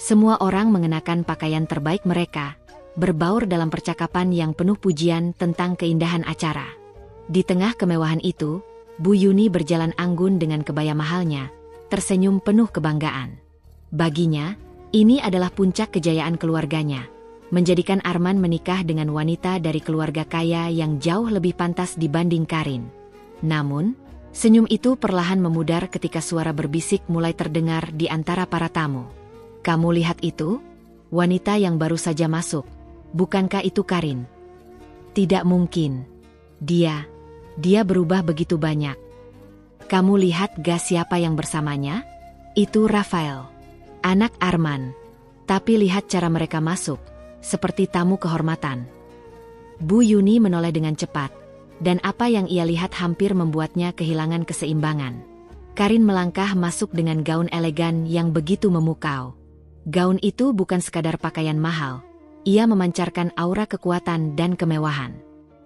Semua orang mengenakan pakaian terbaik mereka, berbaur dalam percakapan yang penuh pujian tentang keindahan acara. Di tengah kemewahan itu, Bu Yuni berjalan anggun dengan kebaya mahalnya, tersenyum penuh kebanggaan. Baginya, ini adalah puncak kejayaan keluarganya, menjadikan Arman menikah dengan wanita dari keluarga kaya yang jauh lebih pantas dibanding Karin. Namun, senyum itu perlahan memudar ketika suara berbisik mulai terdengar di antara para tamu. "Kamu lihat itu? Wanita yang baru saja masuk. Bukankah itu Karin?" "Tidak mungkin." Dia berubah begitu banyak. Kamu lihat gak siapa yang bersamanya? Itu Rafael, anak Arman. Tapi lihat cara mereka masuk, seperti tamu kehormatan. Bu Yuni menoleh dengan cepat, dan apa yang ia lihat hampir membuatnya kehilangan keseimbangan. Karin melangkah masuk dengan gaun elegan yang begitu memukau. Gaun itu bukan sekadar pakaian mahal, ia memancarkan aura kekuatan dan kemewahan.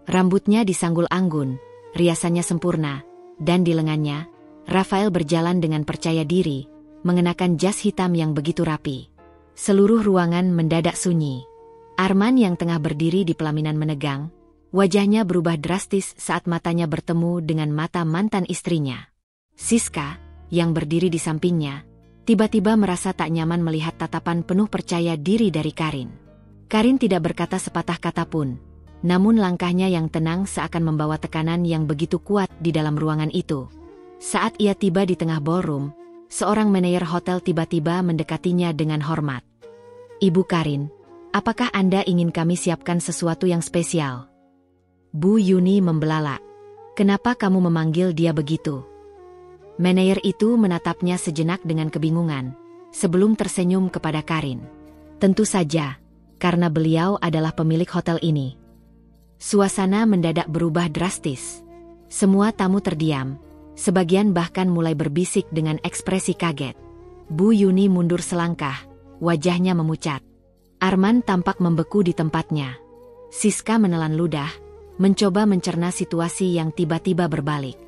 Rambutnya disanggul anggun, riasannya sempurna, dan di lengannya, Rafael berjalan dengan percaya diri, mengenakan jas hitam yang begitu rapi. Seluruh ruangan mendadak sunyi. Arman yang tengah berdiri di pelaminan menegang, wajahnya berubah drastis saat matanya bertemu dengan mata mantan istrinya. Siska, yang berdiri di sampingnya, tiba-tiba merasa tak nyaman melihat tatapan penuh percaya diri dari Karin. Karin tidak berkata sepatah kata pun, namun langkahnya yang tenang seakan membawa tekanan yang begitu kuat di dalam ruangan itu. Saat ia tiba di tengah ballroom, seorang manajer hotel tiba-tiba mendekatinya dengan hormat. Ibu Karin, apakah Anda ingin kami siapkan sesuatu yang spesial? Bu Yuni membelalak. Kenapa kamu memanggil dia begitu? Manajer itu menatapnya sejenak dengan kebingungan, sebelum tersenyum kepada Karin. Tentu saja, karena beliau adalah pemilik hotel ini. Suasana mendadak berubah drastis. Semua tamu terdiam, sebagian bahkan mulai berbisik dengan ekspresi kaget. Bu Yuni mundur selangkah, wajahnya memucat. Arman tampak membeku di tempatnya. Siska menelan ludah, mencoba mencerna situasi yang tiba-tiba berbalik.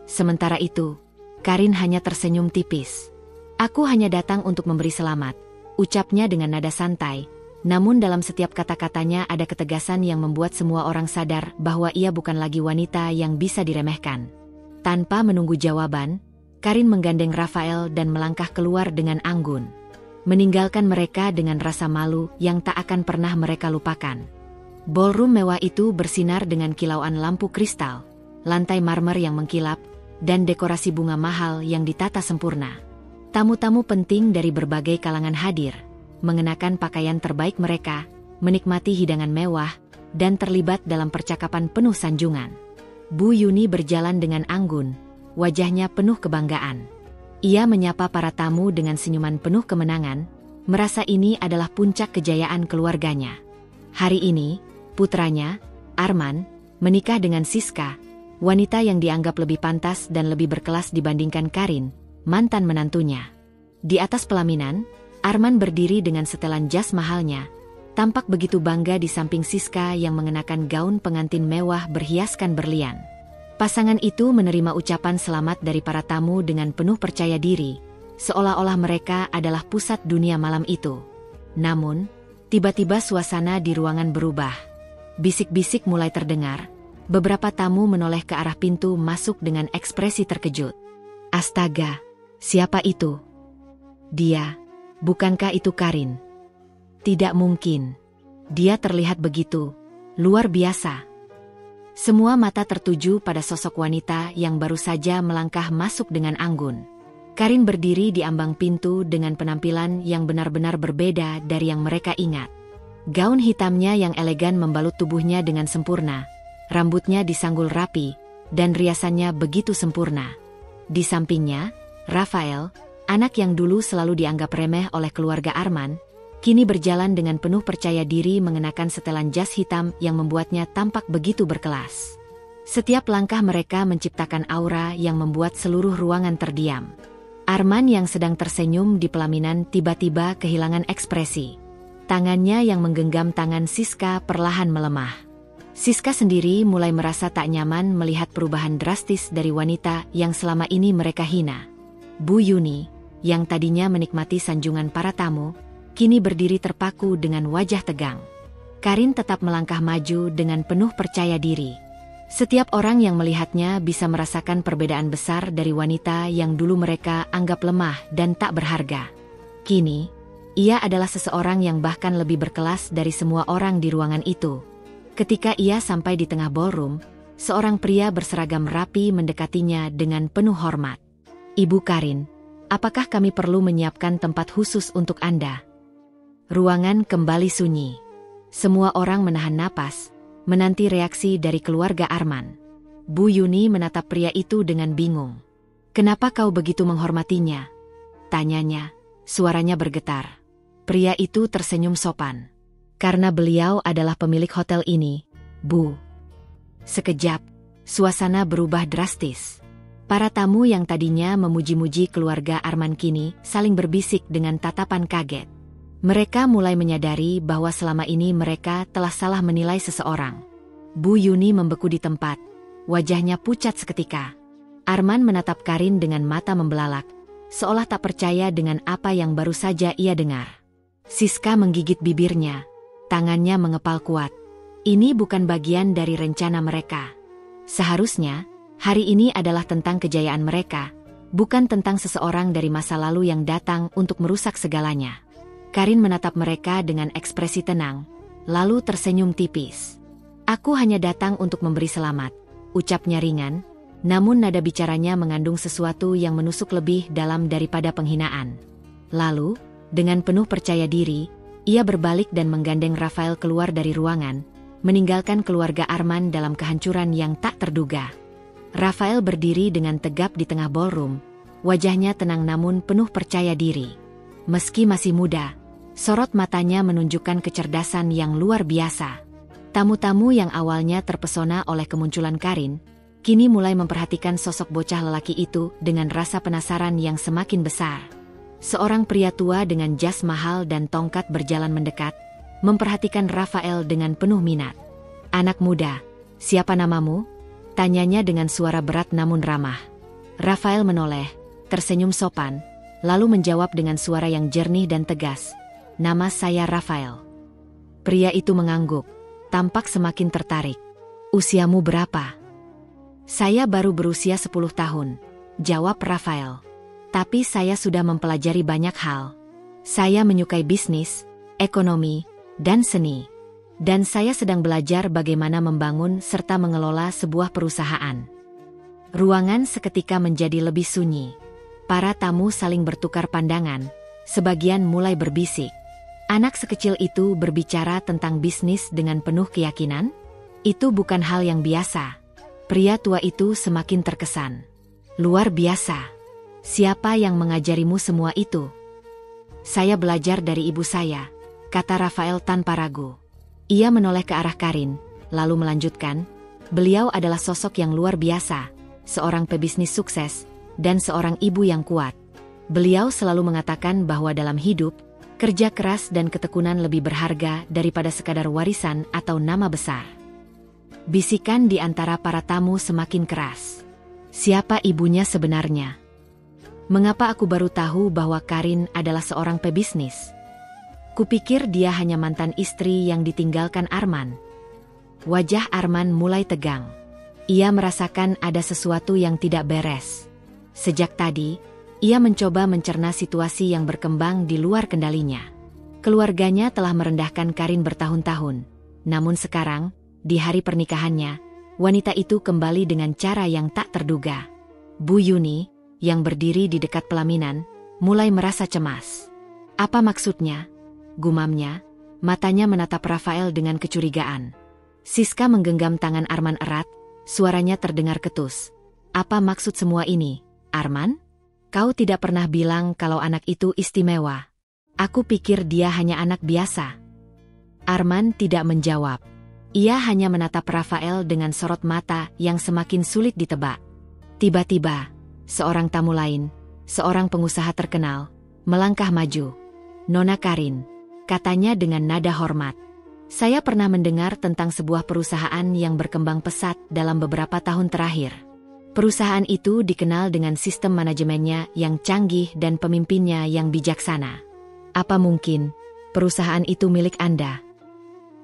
Sementara itu, Karin hanya tersenyum tipis. Aku hanya datang untuk memberi selamat, ucapnya dengan nada santai. Namun dalam setiap kata-katanya ada ketegasan yang membuat semua orang sadar bahwa ia bukan lagi wanita yang bisa diremehkan. Tanpa menunggu jawaban, Karin menggandeng Rafael dan melangkah keluar dengan anggun, meninggalkan mereka dengan rasa malu yang tak akan pernah mereka lupakan. Ballroom mewah itu bersinar dengan kilauan lampu kristal, lantai marmer yang mengkilap, dan dekorasi bunga mahal yang ditata sempurna. Tamu-tamu penting dari berbagai kalangan hadir, mengenakan pakaian terbaik mereka, menikmati hidangan mewah, dan terlibat dalam percakapan penuh sanjungan. Bu Yuni berjalan dengan anggun, wajahnya penuh kebanggaan. Ia menyapa para tamu dengan senyuman penuh kemenangan, merasa ini adalah puncak kejayaan keluarganya. Hari ini, putranya, Arman, menikah dengan Siska, wanita yang dianggap lebih pantas dan lebih berkelas dibandingkan Karin, mantan menantunya. Di atas pelaminan, Arman berdiri dengan setelan jas mahalnya, tampak begitu bangga di samping Siska yang mengenakan gaun pengantin mewah berhiaskan berlian. Pasangan itu menerima ucapan selamat dari para tamu dengan penuh percaya diri, seolah-olah mereka adalah pusat dunia malam itu. Namun, tiba-tiba suasana di ruangan berubah. Bisik-bisik mulai terdengar, beberapa tamu menoleh ke arah pintu masuk dengan ekspresi terkejut. Astaga, siapa itu? Dia. Bukankah itu Karin? Tidak mungkin. Dia terlihat begitu luar biasa. Semua mata tertuju pada sosok wanita yang baru saja melangkah masuk dengan anggun. Karin berdiri di ambang pintu dengan penampilan yang benar-benar berbeda dari yang mereka ingat. Gaun hitamnya yang elegan membalut tubuhnya dengan sempurna, rambutnya disanggul rapi, dan riasannya begitu sempurna. Di sampingnya, Rafael, anak yang dulu selalu dianggap remeh oleh keluarga Arman, kini berjalan dengan penuh percaya diri mengenakan setelan jas hitam yang membuatnya tampak begitu berkelas. Setiap langkah mereka menciptakan aura yang membuat seluruh ruangan terdiam. Arman yang sedang tersenyum di pelaminan tiba-tiba kehilangan ekspresi. Tangannya yang menggenggam tangan Siska perlahan melemah. Siska sendiri mulai merasa tak nyaman melihat perubahan drastis dari wanita yang selama ini mereka hina. Bu Yuni, yang tadinya menikmati sanjungan para tamu, kini berdiri terpaku dengan wajah tegang. Karin tetap melangkah maju dengan penuh percaya diri. Setiap orang yang melihatnya bisa merasakan perbedaan besar dari wanita yang dulu mereka anggap lemah dan tak berharga. Kini, ia adalah seseorang yang bahkan lebih berkelas dari semua orang di ruangan itu. Ketika ia sampai di tengah ballroom, seorang pria berseragam rapi mendekatinya dengan penuh hormat. Ibu Karin, apakah kami perlu menyiapkan tempat khusus untuk Anda? Ruangan kembali sunyi. Semua orang menahan napas, menanti reaksi dari keluarga Arman. Bu Yuni menatap pria itu dengan bingung. "Kenapa kau begitu menghormatinya?" tanyanya, suaranya bergetar. Pria itu tersenyum sopan. "Karena beliau adalah pemilik hotel ini, Bu." Sekejap, suasana berubah drastis. Para tamu yang tadinya memuji-muji keluarga Arman kini saling berbisik dengan tatapan kaget. Mereka mulai menyadari bahwa selama ini mereka telah salah menilai seseorang. Bu Yuni membeku di tempat, wajahnya pucat seketika. Arman menatap Karin dengan mata membelalak, seolah tak percaya dengan apa yang baru saja ia dengar. Siska menggigit bibirnya, tangannya mengepal kuat. Ini bukan bagian dari rencana mereka. Seharusnya, hari ini adalah tentang kejayaan mereka, bukan tentang seseorang dari masa lalu yang datang untuk merusak segalanya. Karin menatap mereka dengan ekspresi tenang, lalu tersenyum tipis. "Aku hanya datang untuk memberi selamat," ucapnya ringan, namun nada bicaranya mengandung sesuatu yang menusuk lebih dalam daripada penghinaan. Lalu, dengan penuh percaya diri, ia berbalik dan menggandeng Rafael keluar dari ruangan, meninggalkan keluarga Arman dalam kehancuran yang tak terduga. Rafael berdiri dengan tegap di tengah ballroom, wajahnya tenang namun penuh percaya diri. Meski masih muda, sorot matanya menunjukkan kecerdasan yang luar biasa. Tamu-tamu yang awalnya terpesona oleh kemunculan Karin, kini mulai memperhatikan sosok bocah lelaki itu dengan rasa penasaran yang semakin besar. Seorang pria tua dengan jas mahal dan tongkat berjalan mendekat, memperhatikan Rafael dengan penuh minat. "Anak muda, siapa namamu?" tanyanya dengan suara berat namun ramah. Rafael menoleh, tersenyum sopan, lalu menjawab dengan suara yang jernih dan tegas, "Nama saya Rafael." Pria itu mengangguk, tampak semakin tertarik. "Usiamu berapa?" "Saya baru berusia 10 tahun, jawab Rafael. "Tapi saya sudah mempelajari banyak hal. Saya menyukai bisnis, ekonomi, dan seni. Dan saya sedang belajar bagaimana membangun serta mengelola sebuah perusahaan." Ruangan seketika menjadi lebih sunyi. Para tamu saling bertukar pandangan, sebagian mulai berbisik. Anak sekecil itu berbicara tentang bisnis dengan penuh keyakinan? Itu bukan hal yang biasa. Pria tua itu semakin terkesan. "Luar biasa. Siapa yang mengajarimu semua itu?" "Saya belajar dari ibu saya," kata Rafael tanpa ragu. Ia menoleh ke arah Karin, lalu melanjutkan, "Beliau adalah sosok yang luar biasa, seorang pebisnis sukses, dan seorang ibu yang kuat. Beliau selalu mengatakan bahwa dalam hidup, kerja keras dan ketekunan lebih berharga daripada sekadar warisan atau nama besar." Bisikan di antara para tamu semakin keras. Siapa ibunya sebenarnya? Mengapa aku baru tahu bahwa Karin adalah seorang pebisnis? Kupikir dia hanya mantan istri yang ditinggalkan Arman. Wajah Arman mulai tegang. Ia merasakan ada sesuatu yang tidak beres. Sejak tadi, ia mencoba mencerna situasi yang berkembang di luar kendalinya. Keluarganya telah merendahkan Karin bertahun-tahun. Namun sekarang, di hari pernikahannya, wanita itu kembali dengan cara yang tak terduga. Bu Yuni, yang berdiri di dekat pelaminan, mulai merasa cemas. "Apa maksudnya?" gumamnya, matanya menatap Rafael dengan kecurigaan. Siska menggenggam tangan Arman erat, suaranya terdengar ketus. "Apa maksud semua ini, Arman? Kau tidak pernah bilang kalau anak itu istimewa. Aku pikir dia hanya anak biasa." Arman tidak menjawab. Ia hanya menatap Rafael dengan sorot mata yang semakin sulit ditebak. Tiba-tiba, seorang tamu lain, seorang pengusaha terkenal, melangkah maju. "Nona Karin," katanya dengan nada hormat. "Saya pernah mendengar tentang sebuah perusahaan yang berkembang pesat dalam beberapa tahun terakhir. Perusahaan itu dikenal dengan sistem manajemennya yang canggih dan pemimpinnya yang bijaksana. Apa mungkin perusahaan itu milik Anda?"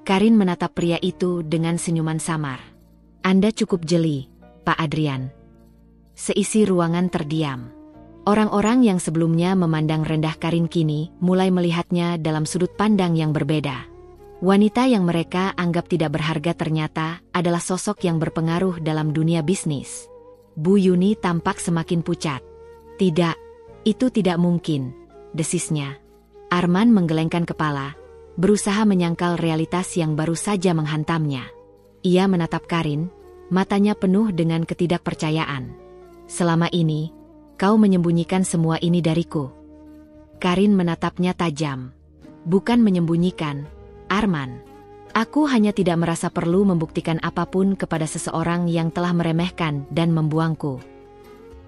Karin menatap pria itu dengan senyuman samar. "Anda cukup jeli, Pak Adrian." Seisi ruangan terdiam. Orang-orang yang sebelumnya memandang rendah Karin kini mulai melihatnya dalam sudut pandang yang berbeda. Wanita yang mereka anggap tidak berharga ternyata adalah sosok yang berpengaruh dalam dunia bisnis. Bu Yuni tampak semakin pucat. "Tidak, itu tidak mungkin," desisnya. Arman menggelengkan kepala, berusaha menyangkal realitas yang baru saja menghantamnya. Ia menatap Karin, matanya penuh dengan ketidakpercayaan. Selama ini, kau menyembunyikan semua ini dariku. Karin menatapnya tajam. Bukan menyembunyikan, Arman. Aku hanya tidak merasa perlu membuktikan apapun kepada seseorang yang telah meremehkan dan membuangku.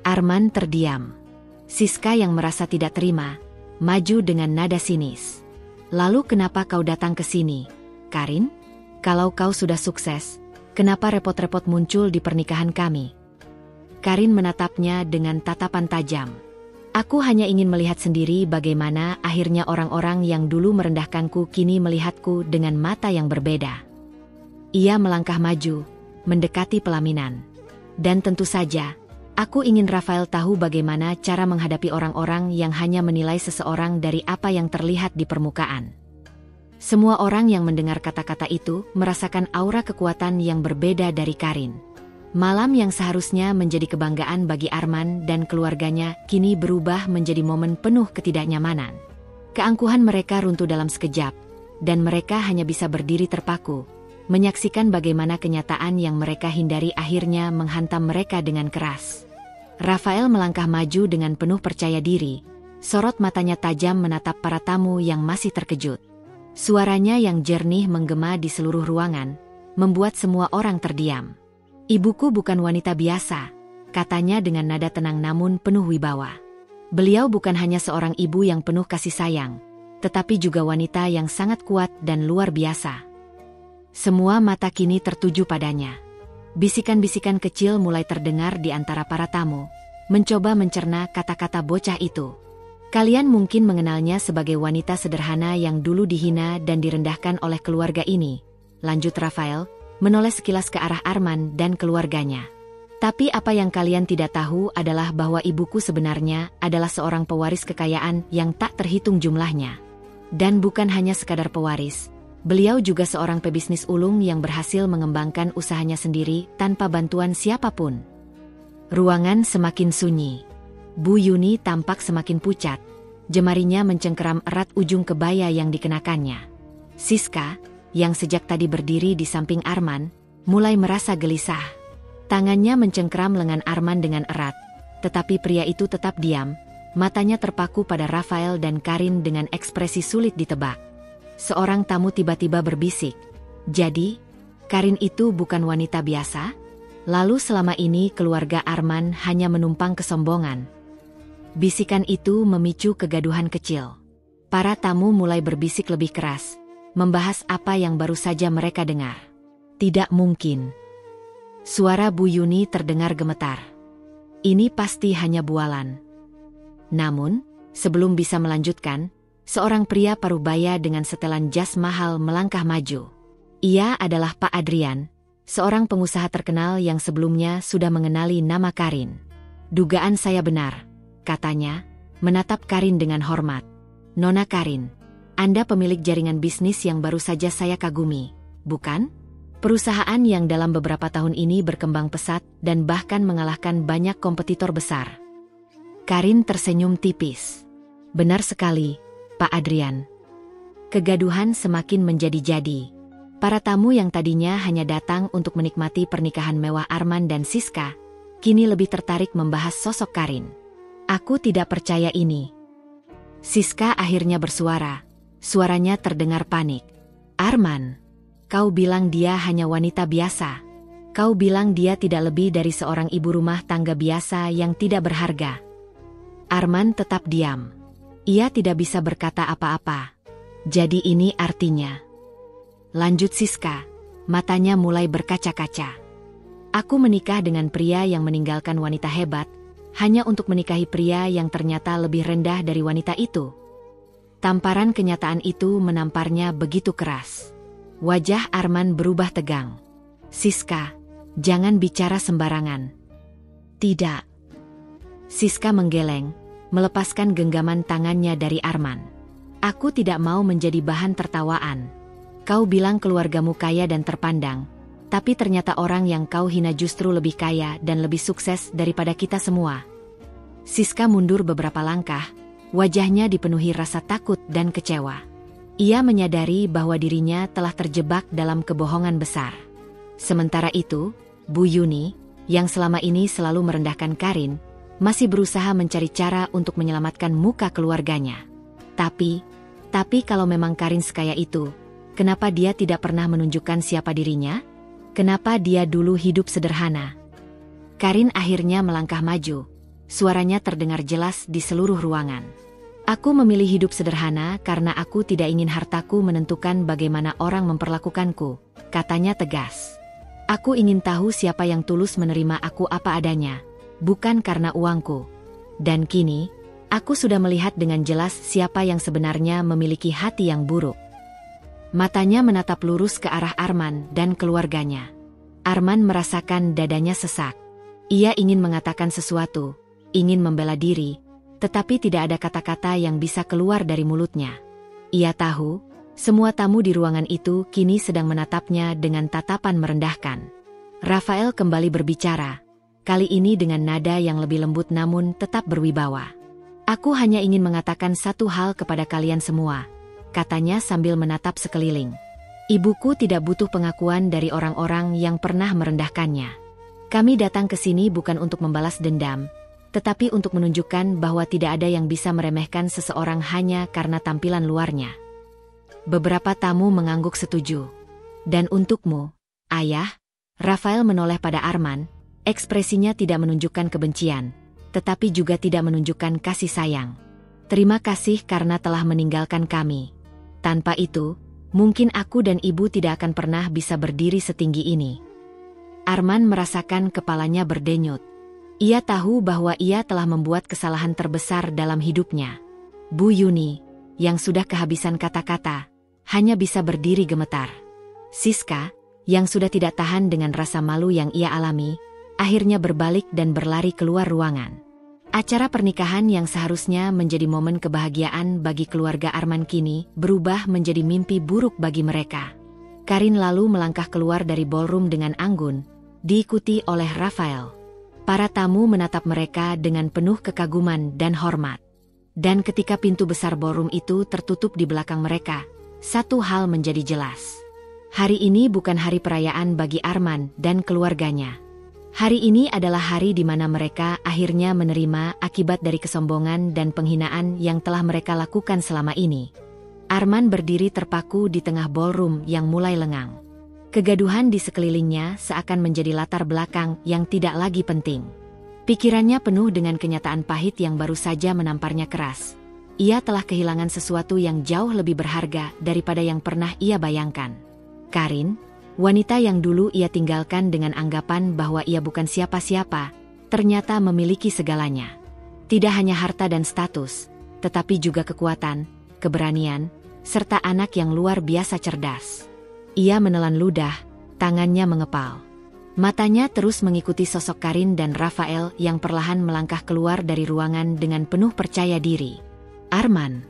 Arman terdiam. Siska yang merasa tidak terima, maju dengan nada sinis. Lalu kenapa kau datang ke sini, Karin? Kalau kau sudah sukses, kenapa repot-repot muncul di pernikahan kami? Karin menatapnya dengan tatapan tajam. Aku hanya ingin melihat sendiri bagaimana akhirnya orang-orang yang dulu merendahkanku kini melihatku dengan mata yang berbeda. Ia melangkah maju, mendekati pelaminan. Dan tentu saja, aku ingin Rafael tahu bagaimana cara menghadapi orang-orang yang hanya menilai seseorang dari apa yang terlihat di permukaan. Semua orang yang mendengar kata-kata itu merasakan aura kekuatan yang berbeda dari Karin. Malam yang seharusnya menjadi kebanggaan bagi Arman dan keluarganya kini berubah menjadi momen penuh ketidaknyamanan. Keangkuhan mereka runtuh dalam sekejap, dan mereka hanya bisa berdiri terpaku, menyaksikan bagaimana kenyataan yang mereka hindari akhirnya menghantam mereka dengan keras. Rafael melangkah maju dengan penuh percaya diri, sorot matanya tajam menatap para tamu yang masih terkejut. Suaranya yang jernih menggema di seluruh ruangan, membuat semua orang terdiam. Ibuku bukan wanita biasa, katanya dengan nada tenang namun penuh wibawa. Beliau bukan hanya seorang ibu yang penuh kasih sayang, tetapi juga wanita yang sangat kuat dan luar biasa. Semua mata kini tertuju padanya. Bisikan-bisikan kecil mulai terdengar di antara para tamu, mencoba mencerna kata-kata bocah itu. Kalian mungkin mengenalnya sebagai wanita sederhana yang dulu dihina dan direndahkan oleh keluarga ini, lanjut Rafael, menoleh sekilas ke arah Arman dan keluarganya. Tapi apa yang kalian tidak tahu adalah bahwa ibuku sebenarnya adalah seorang pewaris kekayaan yang tak terhitung jumlahnya. Dan bukan hanya sekadar pewaris, beliau juga seorang pebisnis ulung yang berhasil mengembangkan usahanya sendiri tanpa bantuan siapapun. Ruangan semakin sunyi. Bu Yuni tampak semakin pucat, jemarinya mencengkeram erat ujung kebaya yang dikenakannya. Siska, yang sejak tadi berdiri di samping Arman, mulai merasa gelisah. Tangannya mencengkeram lengan Arman dengan erat, tetapi pria itu tetap diam, matanya terpaku pada Rafael dan Karin dengan ekspresi sulit ditebak. Seorang tamu tiba-tiba berbisik, "Jadi, Karin itu bukan wanita biasa?" Lalu selama ini keluarga Arman hanya menumpang kesombongan. Bisikan itu memicu kegaduhan kecil. Para tamu mulai berbisik lebih keras, membahas apa yang baru saja mereka dengar. Tidak mungkin. Suara Bu Yuni terdengar gemetar. Ini pasti hanya bualan. Namun, sebelum bisa melanjutkan, seorang pria parubaya dengan setelan jas mahal melangkah maju. Ia adalah Pak Adrian, seorang pengusaha terkenal yang sebelumnya sudah mengenali nama Karin. "Dugaan saya benar," katanya, menatap Karin dengan hormat. "Nona Karin, Anda pemilik jaringan bisnis yang baru saja saya kagumi, bukan? Perusahaan yang dalam beberapa tahun ini berkembang pesat dan bahkan mengalahkan banyak kompetitor besar." Karin tersenyum tipis. "Benar sekali, Pak Adrian." Kegaduhan semakin menjadi-jadi. Para tamu yang tadinya hanya datang untuk menikmati pernikahan mewah Arman dan Siska, kini lebih tertarik membahas sosok Karin. "Aku tidak percaya ini." Siska akhirnya bersuara. Suaranya terdengar panik. "Arman, kau bilang dia hanya wanita biasa. Kau bilang dia tidak lebih dari seorang ibu rumah tangga biasa yang tidak berharga." Arman tetap diam. Ia tidak bisa berkata apa-apa. "Jadi ini artinya," lanjut Siska, matanya mulai berkaca-kaca. "Aku menikah dengan pria yang meninggalkan wanita hebat, hanya untuk menikahi pria yang ternyata lebih rendah dari wanita itu." Tamparan kenyataan itu menamparnya begitu keras. Wajah Arman berubah tegang. "Siska, jangan bicara sembarangan." "Tidak." Siska menggeleng, melepaskan genggaman tangannya dari Arman. "Aku tidak mau menjadi bahan tertawaan. Kau bilang keluargamu kaya dan terpandang, tapi ternyata orang yang kau hina justru lebih kaya dan lebih sukses daripada kita semua." Siska mundur beberapa langkah, wajahnya dipenuhi rasa takut dan kecewa. Ia menyadari bahwa dirinya telah terjebak dalam kebohongan besar. Sementara itu, Bu Yuni, yang selama ini selalu merendahkan Karin, masih berusaha mencari cara untuk menyelamatkan muka keluarganya. Tapi kalau memang Karin sekaya itu, kenapa dia tidak pernah menunjukkan siapa dirinya? Kenapa dia dulu hidup sederhana? Karin akhirnya melangkah maju. Suaranya terdengar jelas di seluruh ruangan. Aku memilih hidup sederhana karena aku tidak ingin hartaku menentukan bagaimana orang memperlakukanku, katanya tegas. Aku ingin tahu siapa yang tulus menerima aku apa adanya, bukan karena uangku. Dan kini, aku sudah melihat dengan jelas siapa yang sebenarnya memiliki hati yang buruk. Matanya menatap lurus ke arah Arman dan keluarganya. Arman merasakan dadanya sesak. Ia ingin mengatakan sesuatu, ingin membela diri, tetapi tidak ada kata-kata yang bisa keluar dari mulutnya. Ia tahu, semua tamu di ruangan itu kini sedang menatapnya dengan tatapan merendahkan. Rafael kembali berbicara, kali ini dengan nada yang lebih lembut namun tetap berwibawa. Aku hanya ingin mengatakan satu hal kepada kalian semua, katanya sambil menatap sekeliling. Ibuku tidak butuh pengakuan dari orang-orang yang pernah merendahkannya. Kami datang ke sini bukan untuk membalas dendam, tetapi untuk menunjukkan bahwa tidak ada yang bisa meremehkan seseorang hanya karena tampilan luarnya. Beberapa tamu mengangguk setuju. Dan untukmu, Ayah, Rafael menoleh pada Arman, ekspresinya tidak menunjukkan kebencian, tetapi juga tidak menunjukkan kasih sayang. Terima kasih karena telah meninggalkan kami. Tanpa itu, mungkin aku dan ibu tidak akan pernah bisa berdiri setinggi ini. Arman merasakan kepalanya berdenyut. Ia tahu bahwa ia telah membuat kesalahan terbesar dalam hidupnya. Bu Yuni, yang sudah kehabisan kata-kata, hanya bisa berdiri gemetar. Siska, yang sudah tidak tahan dengan rasa malu yang ia alami, akhirnya berbalik dan berlari keluar ruangan. Acara pernikahan yang seharusnya menjadi momen kebahagiaan bagi keluarga Arman kini berubah menjadi mimpi buruk bagi mereka. Karin lalu melangkah keluar dari ballroom dengan anggun, diikuti oleh Rafael. Para tamu menatap mereka dengan penuh kekaguman dan hormat. Dan ketika pintu besar ballroom itu tertutup di belakang mereka, satu hal menjadi jelas. Hari ini bukan hari perayaan bagi Arman dan keluarganya. Hari ini adalah hari di mana mereka akhirnya menerima akibat dari kesombongan dan penghinaan yang telah mereka lakukan selama ini. Arman berdiri terpaku di tengah ballroom yang mulai lengang. Kegaduhan di sekelilingnya seakan menjadi latar belakang yang tidak lagi penting. Pikirannya penuh dengan kenyataan pahit yang baru saja menamparnya keras. Ia telah kehilangan sesuatu yang jauh lebih berharga daripada yang pernah ia bayangkan. Karin, wanita yang dulu ia tinggalkan dengan anggapan bahwa ia bukan siapa-siapa, ternyata memiliki segalanya. Tidak hanya harta dan status, tetapi juga kekuatan, keberanian, serta anak yang luar biasa cerdas. Ia menelan ludah, tangannya mengepal. Matanya terus mengikuti sosok Karin dan Rafael yang perlahan melangkah keluar dari ruangan dengan penuh percaya diri. Arman.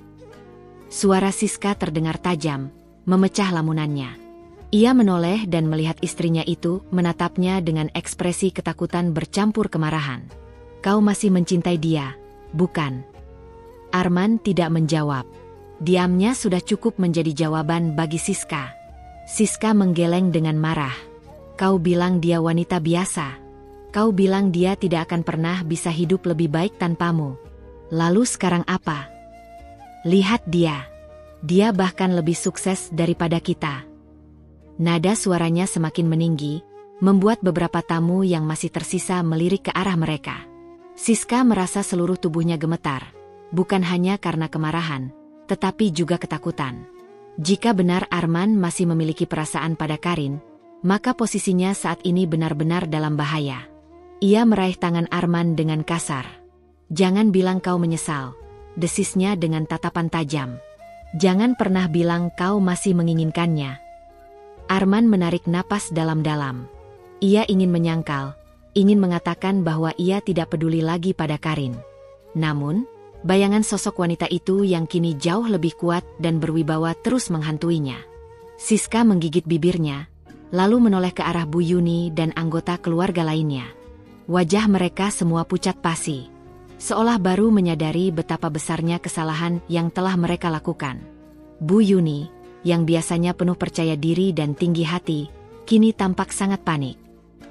Suara Siska terdengar tajam, memecah lamunannya. Ia menoleh dan melihat istrinya itu menatapnya dengan ekspresi ketakutan bercampur kemarahan. Kau masih mencintai dia, bukan? Arman tidak menjawab. Diamnya sudah cukup menjadi jawaban bagi Siska. Siska menggeleng dengan marah. Kau bilang dia wanita biasa. Kau bilang dia tidak akan pernah bisa hidup lebih baik tanpamu. Lalu sekarang apa? Lihat dia. Dia bahkan lebih sukses daripada kita. Nada suaranya semakin meninggi, membuat beberapa tamu yang masih tersisa melirik ke arah mereka. Siska merasa seluruh tubuhnya gemetar, bukan hanya karena kemarahan, tetapi juga ketakutan. Jika benar Arman masih memiliki perasaan pada Karin, maka posisinya saat ini benar-benar dalam bahaya. Ia meraih tangan Arman dengan kasar. Jangan bilang kau menyesal, desisnya dengan tatapan tajam. Jangan pernah bilang kau masih menginginkannya. Arman menarik napas dalam-dalam. Ia ingin menyangkal, ingin mengatakan bahwa ia tidak peduli lagi pada Karin. Namun, bayangan sosok wanita itu yang kini jauh lebih kuat dan berwibawa terus menghantuinya. Siska menggigit bibirnya, lalu menoleh ke arah Bu Yuni dan anggota keluarga lainnya. Wajah mereka semua pucat pasi, seolah baru menyadari betapa besarnya kesalahan yang telah mereka lakukan. Bu Yuni, yang biasanya penuh percaya diri dan tinggi hati, kini tampak sangat panik.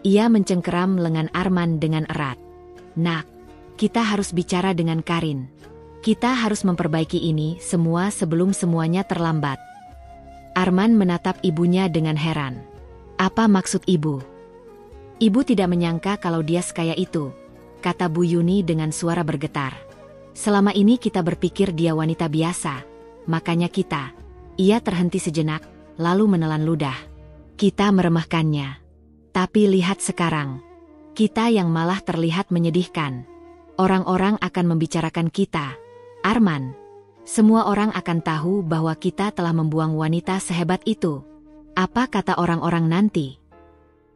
Ia mencengkeram lengan Arman dengan erat. "Nak, kita harus bicara dengan Karin. Kita harus memperbaiki ini semua sebelum semuanya terlambat." Arman menatap ibunya dengan heran. "Apa maksud ibu?" "Ibu tidak menyangka kalau dia sekaya itu," kata Bu Yuni dengan suara bergetar. "Selama ini kita berpikir dia wanita biasa, makanya kita..." Ia terhenti sejenak, lalu menelan ludah. "Kita meremehkannya. Tapi lihat sekarang. Kita yang malah terlihat menyedihkan. Orang-orang akan membicarakan kita. Arman, semua orang akan tahu bahwa kita telah membuang wanita sehebat itu. Apa kata orang-orang nanti?"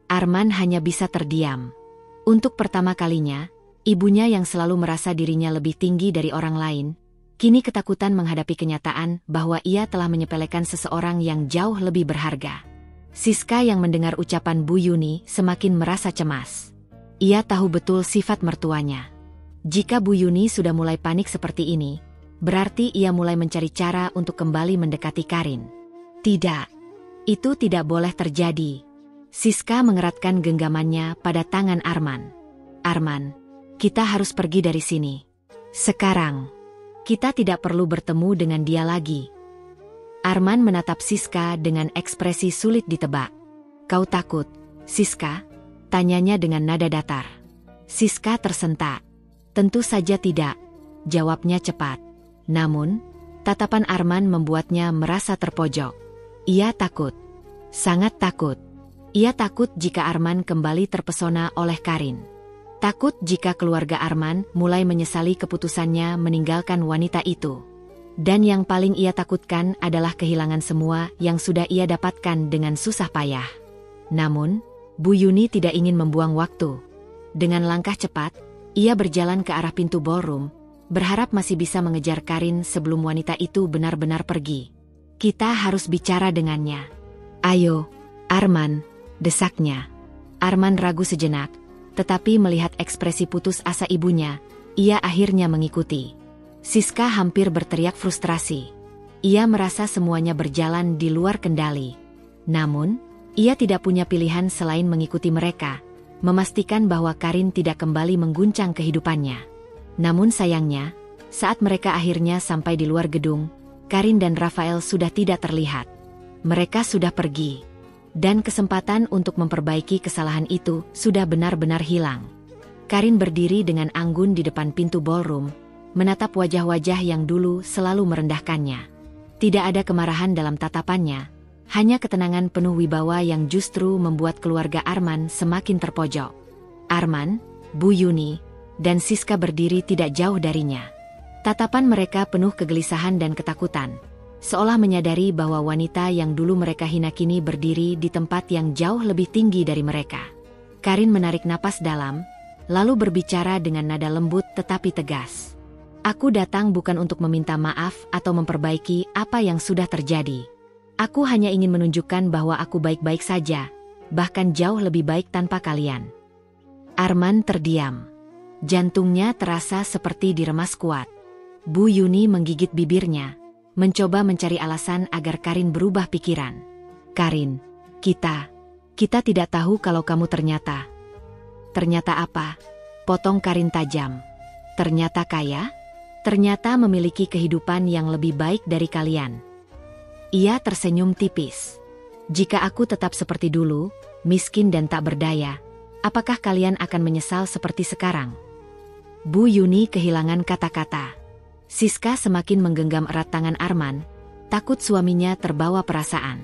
Arman hanya bisa terdiam. Untuk pertama kalinya, ibunya yang selalu merasa dirinya lebih tinggi dari orang lain, kini ketakutan menghadapi kenyataan bahwa ia telah menyepelekan seseorang yang jauh lebih berharga. Siska yang mendengar ucapan Bu Yuni semakin merasa cemas. Ia tahu betul sifat mertuanya. Jika Bu Yuni sudah mulai panik seperti ini, berarti ia mulai mencari cara untuk kembali mendekati Karin. Tidak, itu tidak boleh terjadi. Siska mengeratkan genggamannya pada tangan Arman. "Arman, kita harus pergi dari sini. Sekarang, kita tidak perlu bertemu dengan dia lagi." Arman menatap Siska dengan ekspresi sulit ditebak. "Kau takut, Siska?" tanyanya dengan nada datar. Siska tersentak. "Tentu saja tidak," jawabnya cepat. Namun, tatapan Arman membuatnya merasa terpojok. Ia takut. Sangat takut. Ia takut jika Arman kembali terpesona oleh Karin. Takut jika keluarga Arman mulai menyesali keputusannya meninggalkan wanita itu. Dan yang paling ia takutkan adalah kehilangan semua yang sudah ia dapatkan dengan susah payah. Namun, Bu Yuni tidak ingin membuang waktu. Dengan langkah cepat, ia berjalan ke arah pintu ballroom, berharap masih bisa mengejar Karin sebelum wanita itu benar-benar pergi. "Kita harus bicara dengannya." "Ayo, Arman," desaknya. Arman ragu sejenak, tetapi melihat ekspresi putus asa ibunya, ia akhirnya mengikuti. Siska hampir berteriak frustrasi. Ia merasa semuanya berjalan di luar kendali. Namun, ia tidak punya pilihan selain mengikuti mereka, memastikan bahwa Karin tidak kembali mengguncang kehidupannya. Namun sayangnya, saat mereka akhirnya sampai di luar gedung, Karin dan Rafael sudah tidak terlihat. Mereka sudah pergi. Dan kesempatan untuk memperbaiki kesalahan itu sudah benar-benar hilang. Karin berdiri dengan anggun di depan pintu ballroom, menatap wajah-wajah yang dulu selalu merendahkannya. Tidak ada kemarahan dalam tatapannya, hanya ketenangan penuh wibawa yang justru membuat keluarga Arman semakin terpojok. Arman, Bu Yuni, dan Siska berdiri tidak jauh darinya. Tatapan mereka penuh kegelisahan dan ketakutan, seolah menyadari bahwa wanita yang dulu mereka hina kini berdiri di tempat yang jauh lebih tinggi dari mereka. Karin menarik napas dalam, lalu berbicara dengan nada lembut tetapi tegas. "Aku datang bukan untuk meminta maaf atau memperbaiki apa yang sudah terjadi. Aku hanya ingin menunjukkan bahwa aku baik-baik saja, bahkan jauh lebih baik tanpa kalian." Arman terdiam. Jantungnya terasa seperti diremas kuat. Bu Yuni menggigit bibirnya, mencoba mencari alasan agar Karin berubah pikiran. "Karin, kita tidak tahu kalau kamu ternyata..." "Ternyata apa?" potong Karin tajam. "Ternyata kaya? Ternyata memiliki kehidupan yang lebih baik dari kalian." Ia tersenyum tipis. "Jika aku tetap seperti dulu, miskin dan tak berdaya, apakah kalian akan menyesal seperti sekarang?" Bu Yuni kehilangan kata-kata. Siska semakin menggenggam erat tangan Arman, takut suaminya terbawa perasaan.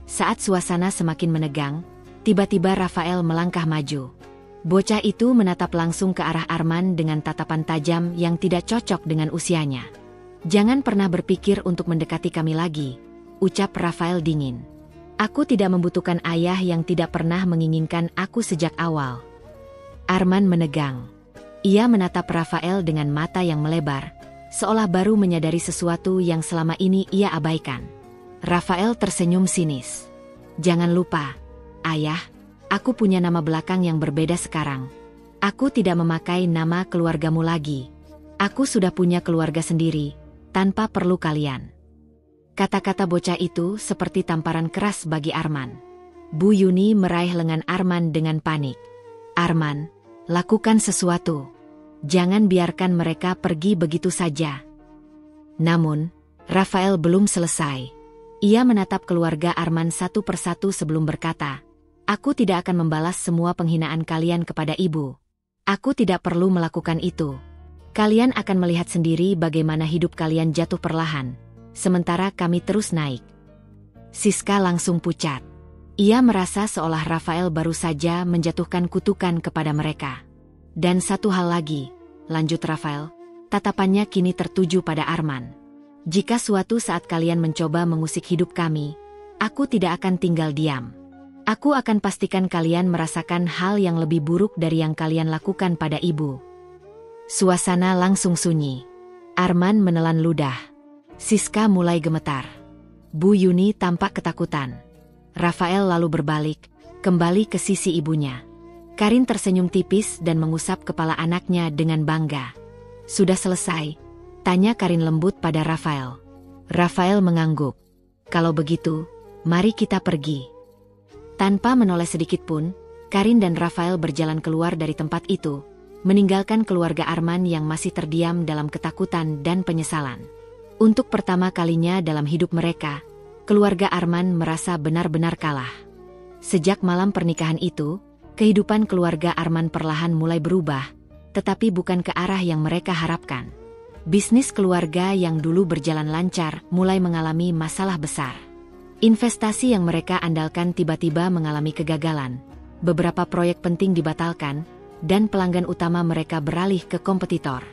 Saat suasana semakin menegang, tiba-tiba Rafael melangkah maju. Bocah itu menatap langsung ke arah Arman dengan tatapan tajam yang tidak cocok dengan usianya. "Jangan pernah berpikir untuk mendekati kami lagi," ucap Rafael dingin. "Aku tidak membutuhkan ayah yang tidak pernah menginginkan aku sejak awal." Arman menegang. Ia menatap Rafael dengan mata yang melebar, seolah baru menyadari sesuatu yang selama ini ia abaikan. Rafael tersenyum sinis. "Jangan lupa, Ayah, aku punya nama belakang yang berbeda sekarang. Aku tidak memakai nama keluargamu lagi. Aku sudah punya keluarga sendiri, tanpa perlu kalian." Kata-kata bocah itu seperti tamparan keras bagi Arman. Bu Yuni meraih lengan Arman dengan panik. Arman, lakukan sesuatu. Jangan biarkan mereka pergi begitu saja. Namun, Rafael belum selesai. Ia menatap keluarga Arman satu persatu sebelum berkata, "Aku tidak akan membalas semua penghinaan kalian kepada ibu. Aku tidak perlu melakukan itu. Kalian akan melihat sendiri bagaimana hidup kalian jatuh perlahan, sementara kami terus naik." Siska langsung pucat. Ia merasa seolah Rafael baru saja menjatuhkan kutukan kepada mereka. Dan satu hal lagi, lanjut Rafael, tatapannya kini tertuju pada Arman. "Jika suatu saat kalian mencoba mengusik hidup kami, aku tidak akan tinggal diam. Aku akan pastikan kalian merasakan hal yang lebih buruk dari yang kalian lakukan pada ibu." Suasana langsung sunyi. Arman menelan ludah. Siska mulai gemetar. Bu Yuni tampak ketakutan. Rafael lalu berbalik, kembali ke sisi ibunya. Karin tersenyum tipis dan mengusap kepala anaknya dengan bangga. "Sudah selesai?" tanya Karin lembut pada Rafael. Rafael mengangguk. "Kalau begitu, mari kita pergi." Tanpa menoleh sedikit pun, Karin dan Rafael berjalan keluar dari tempat itu, meninggalkan keluarga Arman yang masih terdiam dalam ketakutan dan penyesalan. Untuk pertama kalinya dalam hidup mereka, keluarga Arman merasa benar-benar kalah. Sejak malam pernikahan itu, kehidupan keluarga Arman perlahan mulai berubah, tetapi bukan ke arah yang mereka harapkan. Bisnis keluarga yang dulu berjalan lancar mulai mengalami masalah besar. Investasi yang mereka andalkan tiba-tiba mengalami kegagalan. Beberapa proyek penting dibatalkan, dan pelanggan utama mereka beralih ke kompetitor.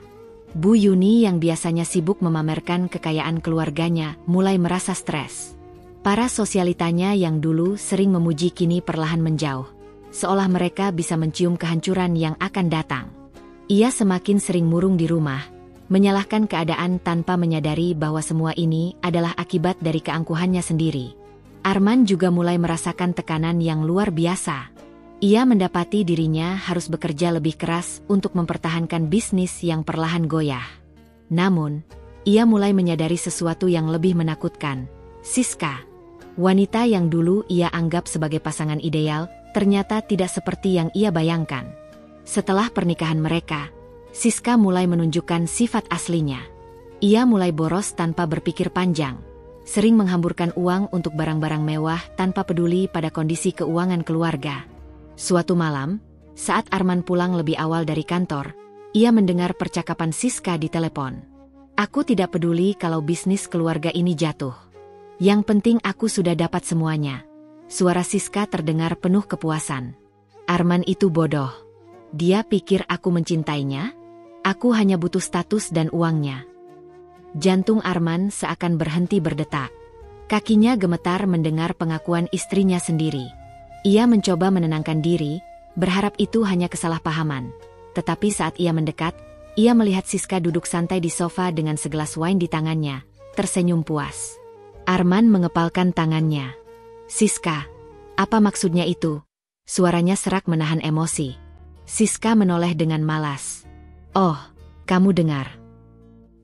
Bu Yuni yang biasanya sibuk memamerkan kekayaan keluarganya mulai merasa stres. Para sosialitanya yang dulu sering memuji kini perlahan menjauh, seolah mereka bisa mencium kehancuran yang akan datang. Ia semakin sering murung di rumah, menyalahkan keadaan tanpa menyadari bahwa semua ini adalah akibat dari keangkuhannya sendiri. Arman juga mulai merasakan tekanan yang luar biasa. Ia mendapati dirinya harus bekerja lebih keras untuk mempertahankan bisnis yang perlahan goyah. Namun, ia mulai menyadari sesuatu yang lebih menakutkan. Siska, wanita yang dulu ia anggap sebagai pasangan ideal, ternyata tidak seperti yang ia bayangkan. Setelah pernikahan mereka, Siska mulai menunjukkan sifat aslinya. Ia mulai boros tanpa berpikir panjang, sering menghamburkan uang untuk barang-barang mewah tanpa peduli pada kondisi keuangan keluarga. Suatu malam, saat Arman pulang lebih awal dari kantor, ia mendengar percakapan Siska di telepon. "Aku tidak peduli kalau bisnis keluarga ini jatuh. Yang penting aku sudah dapat semuanya." Suara Siska terdengar penuh kepuasan. "Arman itu bodoh. Dia pikir aku mencintainya? Aku hanya butuh status dan uangnya." Jantung Arman seakan berhenti berdetak. Kakinya gemetar mendengar pengakuan istrinya sendiri. Ia mencoba menenangkan diri, berharap itu hanya kesalahpahaman. Tetapi saat ia mendekat, ia melihat Siska duduk santai di sofa dengan segelas wine di tangannya, tersenyum puas. Arman mengepalkan tangannya. "Siska, apa maksudnya itu?" Suaranya serak menahan emosi. Siska menoleh dengan malas. "Oh, kamu dengar."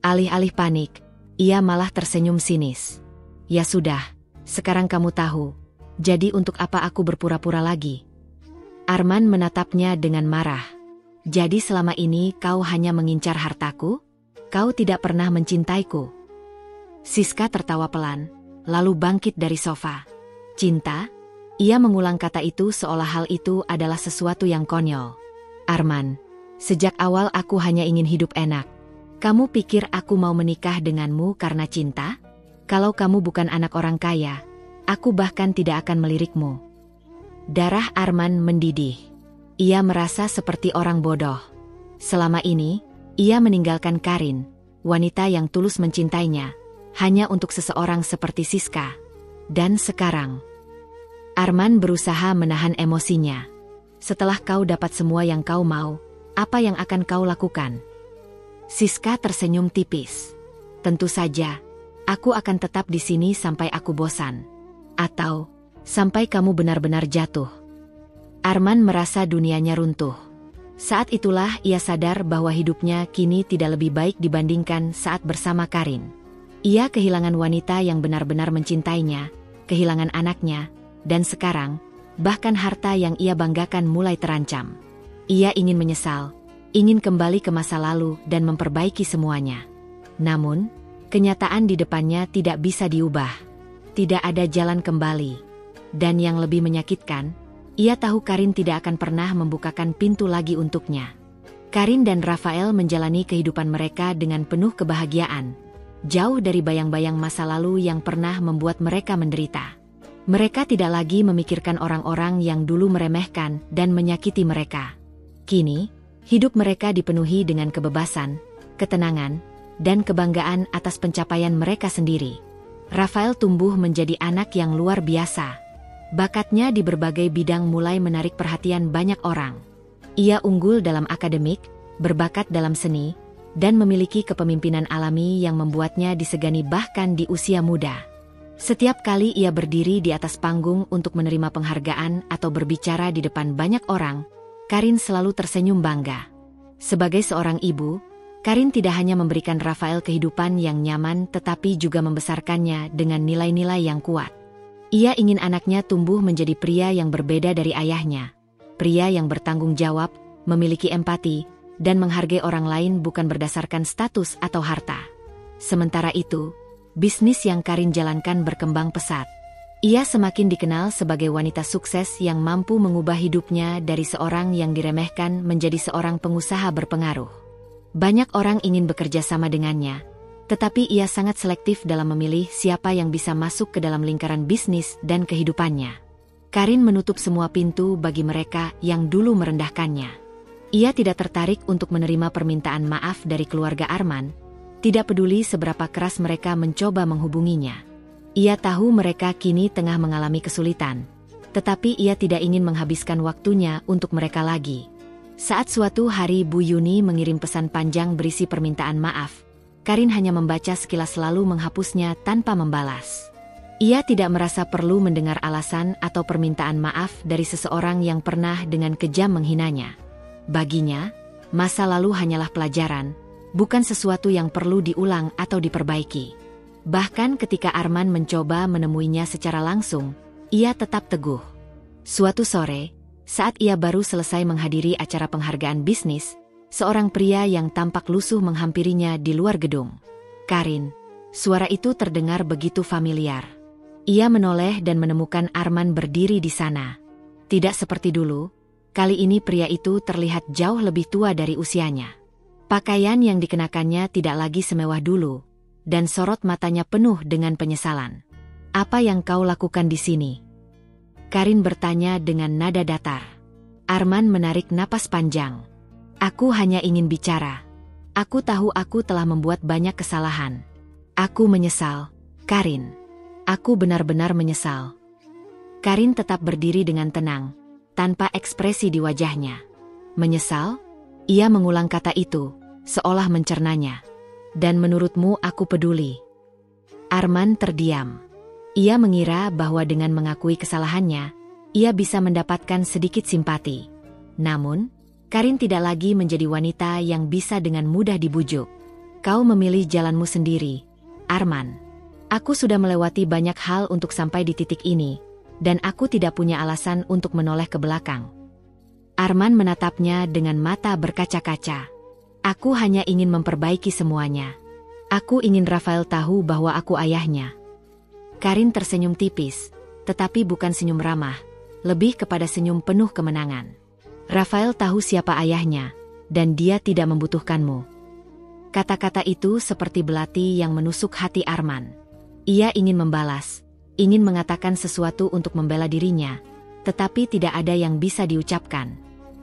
Alih-alih panik, ia malah tersenyum sinis. "Ya sudah, sekarang kamu tahu. Jadi untuk apa aku berpura-pura lagi?" Arman menatapnya dengan marah. "Jadi selama ini kau hanya mengincar hartaku? Kau tidak pernah mencintaiku?" Siska tertawa pelan, lalu bangkit dari sofa. "Cinta?" Ia mengulang kata itu seolah hal itu adalah sesuatu yang konyol. "Arman, sejak awal aku hanya ingin hidup enak. Kamu pikir aku mau menikah denganmu karena cinta? Kalau kamu bukan anak orang kaya, aku bahkan tidak akan melirikmu." Darah Arman mendidih. Ia merasa seperti orang bodoh. Selama ini, ia meninggalkan Karin, wanita yang tulus mencintainya, hanya untuk seseorang seperti Siska. Dan sekarang, Arman berusaha menahan emosinya. "Setelah kau dapat semua yang kau mau, apa yang akan kau lakukan?" Siska tersenyum tipis. "Tentu saja, aku akan tetap di sini sampai aku bosan. Atau, sampai kamu benar-benar jatuh." Arman merasa dunianya runtuh. Saat itulah ia sadar bahwa hidupnya kini tidak lebih baik dibandingkan saat bersama Karin. Ia kehilangan wanita yang benar-benar mencintainya, kehilangan anaknya, dan sekarang, bahkan harta yang ia banggakan mulai terancam. Ia ingin menyesal, ingin kembali ke masa lalu dan memperbaiki semuanya. Namun, kenyataan di depannya tidak bisa diubah. Tidak ada jalan kembali. Dan yang lebih menyakitkan, ia tahu Karin tidak akan pernah membukakan pintu lagi untuknya. Karin dan Rafael menjalani kehidupan mereka dengan penuh kebahagiaan, jauh dari bayang-bayang masa lalu yang pernah membuat mereka menderita. Mereka tidak lagi memikirkan orang-orang yang dulu meremehkan dan menyakiti mereka. Kini, hidup mereka dipenuhi dengan kebebasan, ketenangan, dan kebanggaan atas pencapaian mereka sendiri. Rafael tumbuh menjadi anak yang luar biasa. Bakatnya di berbagai bidang mulai menarik perhatian banyak orang. Ia unggul dalam akademik, berbakat dalam seni, dan memiliki kepemimpinan alami yang membuatnya disegani bahkan di usia muda. Setiap kali ia berdiri di atas panggung untuk menerima penghargaan atau berbicara di depan banyak orang, Karin selalu tersenyum bangga. Sebagai seorang ibu, Karin tidak hanya memberikan Rafael kehidupan yang nyaman tetapi juga membesarkannya dengan nilai-nilai yang kuat. Ia ingin anaknya tumbuh menjadi pria yang berbeda dari ayahnya. Pria yang bertanggung jawab, memiliki empati, dan menghargai orang lain bukan berdasarkan status atau harta. Sementara itu, bisnis yang Karin jalankan berkembang pesat. Ia semakin dikenal sebagai wanita sukses yang mampu mengubah hidupnya dari seorang yang diremehkan menjadi seorang pengusaha berpengaruh. Banyak orang ingin bekerja sama dengannya, tetapi ia sangat selektif dalam memilih siapa yang bisa masuk ke dalam lingkaran bisnis dan kehidupannya. Karin menutup semua pintu bagi mereka yang dulu merendahkannya. Ia tidak tertarik untuk menerima permintaan maaf dari keluarga Arman, tidak peduli seberapa keras mereka mencoba menghubunginya. Ia tahu mereka kini tengah mengalami kesulitan, tetapi ia tidak ingin menghabiskan waktunya untuk mereka lagi. Saat suatu hari Bu Yuni mengirim pesan panjang berisi permintaan maaf, Karin hanya membaca sekilas lalu menghapusnya tanpa membalas. Ia tidak merasa perlu mendengar alasan atau permintaan maaf dari seseorang yang pernah dengan kejam menghinanya. Baginya, masa lalu hanyalah pelajaran, bukan sesuatu yang perlu diulang atau diperbaiki. Bahkan ketika Arman mencoba menemuinya secara langsung, ia tetap teguh. Suatu sore, saat ia baru selesai menghadiri acara penghargaan bisnis, seorang pria yang tampak lusuh menghampirinya di luar gedung. "Karin." Suara itu terdengar begitu familiar. Ia menoleh dan menemukan Arman berdiri di sana. Tidak seperti dulu, kali ini pria itu terlihat jauh lebih tua dari usianya. Pakaian yang dikenakannya tidak lagi semewah dulu, dan sorot matanya penuh dengan penyesalan. "Apa yang kau lakukan di sini?" Karin bertanya dengan nada datar. Arman menarik napas panjang. "Aku hanya ingin bicara. Aku tahu aku telah membuat banyak kesalahan. Aku menyesal, Karin. Aku benar-benar menyesal." Karin tetap berdiri dengan tenang, tanpa ekspresi di wajahnya. "Menyesal?" Ia mengulang kata itu, seolah mencernanya. "Dan menurutmu aku peduli?" Arman terdiam. Ia mengira bahwa dengan mengakui kesalahannya, ia bisa mendapatkan sedikit simpati. Namun, Karin tidak lagi menjadi wanita yang bisa dengan mudah dibujuk. "Kau memilih jalanmu sendiri, Arman. Aku sudah melewati banyak hal untuk sampai di titik ini, dan aku tidak punya alasan untuk menoleh ke belakang." Arman menatapnya dengan mata berkaca-kaca. "Aku hanya ingin memperbaiki semuanya. Aku ingin Rafael tahu bahwa aku ayahnya." Karin tersenyum tipis, tetapi bukan senyum ramah, lebih kepada senyum penuh kemenangan. "Rafael tahu siapa ayahnya, dan dia tidak membutuhkanmu." Kata-kata itu seperti belati yang menusuk hati Arman. Ia ingin membalas, ingin mengatakan sesuatu untuk membela dirinya, tetapi tidak ada yang bisa diucapkan.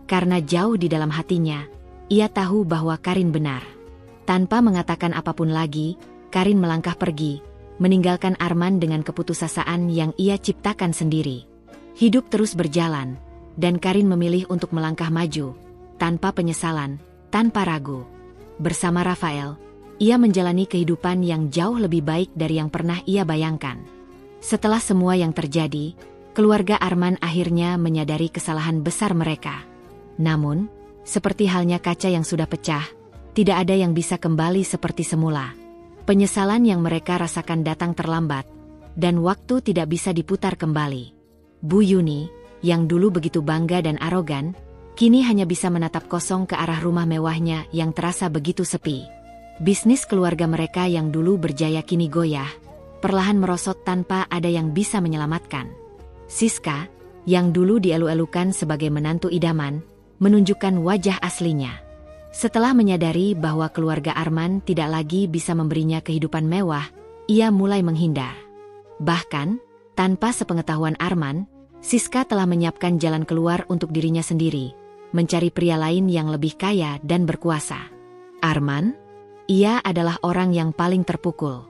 Karena jauh di dalam hatinya, ia tahu bahwa Karin benar. Tanpa mengatakan apapun lagi, Karin melangkah pergi, meninggalkan Arman dengan keputusasaan yang ia ciptakan sendiri. Hidup terus berjalan, dan Karin memilih untuk melangkah maju, tanpa penyesalan, tanpa ragu. Bersama Rafael, ia menjalani kehidupan yang jauh lebih baik dari yang pernah ia bayangkan. Setelah semua yang terjadi, keluarga Arman akhirnya menyadari kesalahan besar mereka. Namun, seperti halnya kaca yang sudah pecah, tidak ada yang bisa kembali seperti semula. Penyesalan yang mereka rasakan datang terlambat, dan waktu tidak bisa diputar kembali. Bu Yuni, yang dulu begitu bangga dan arogan, kini hanya bisa menatap kosong ke arah rumah mewahnya yang terasa begitu sepi. Bisnis keluarga mereka yang dulu berjaya kini goyah, perlahan merosot tanpa ada yang bisa menyelamatkan. Siska, yang dulu dielu-elukan sebagai menantu idaman, menunjukkan wajah aslinya. Setelah menyadari bahwa keluarga Arman tidak lagi bisa memberinya kehidupan mewah, ia mulai menghindar. Bahkan, tanpa sepengetahuan Arman, Siska telah menyiapkan jalan keluar untuk dirinya sendiri, mencari pria lain yang lebih kaya dan berkuasa. Arman? Ia adalah orang yang paling terpukul.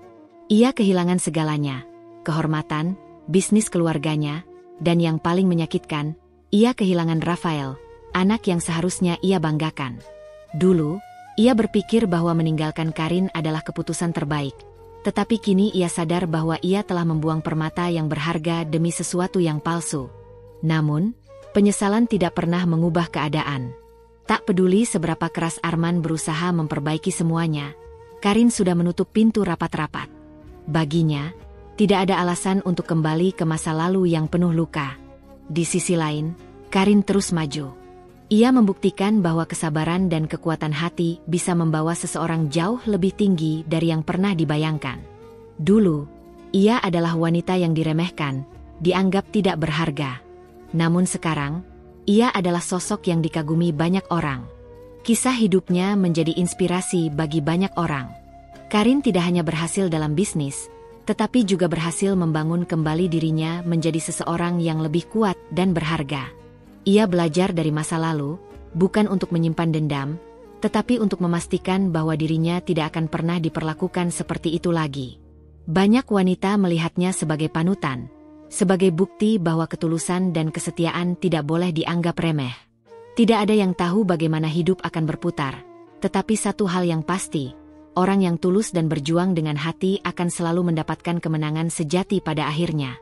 Ia kehilangan segalanya, kehormatan, bisnis keluarganya, dan yang paling menyakitkan, ia kehilangan Rafael, anak yang seharusnya ia banggakan. Dulu, ia berpikir bahwa meninggalkan Karin adalah keputusan terbaik. Tetapi kini ia sadar bahwa ia telah membuang permata yang berharga demi sesuatu yang palsu. Namun, penyesalan tidak pernah mengubah keadaan. Tak peduli seberapa keras Arman berusaha memperbaiki semuanya, Karin sudah menutup pintu rapat-rapat. Baginya, tidak ada alasan untuk kembali ke masa lalu yang penuh luka. Di sisi lain, Karin terus maju. Ia membuktikan bahwa kesabaran dan kekuatan hati bisa membawa seseorang jauh lebih tinggi dari yang pernah dibayangkan. Dulu, ia adalah wanita yang diremehkan, dianggap tidak berharga. Namun sekarang, ia adalah sosok yang dikagumi banyak orang. Kisah hidupnya menjadi inspirasi bagi banyak orang. Karin tidak hanya berhasil dalam bisnis, tetapi juga berhasil membangun kembali dirinya menjadi seseorang yang lebih kuat dan berharga. Ia belajar dari masa lalu, bukan untuk menyimpan dendam, tetapi untuk memastikan bahwa dirinya tidak akan pernah diperlakukan seperti itu lagi. Banyak wanita melihatnya sebagai panutan, sebagai bukti bahwa ketulusan dan kesetiaan tidak boleh dianggap remeh. Tidak ada yang tahu bagaimana hidup akan berputar, tetapi satu hal yang pasti, orang yang tulus dan berjuang dengan hati akan selalu mendapatkan kemenangan sejati pada akhirnya.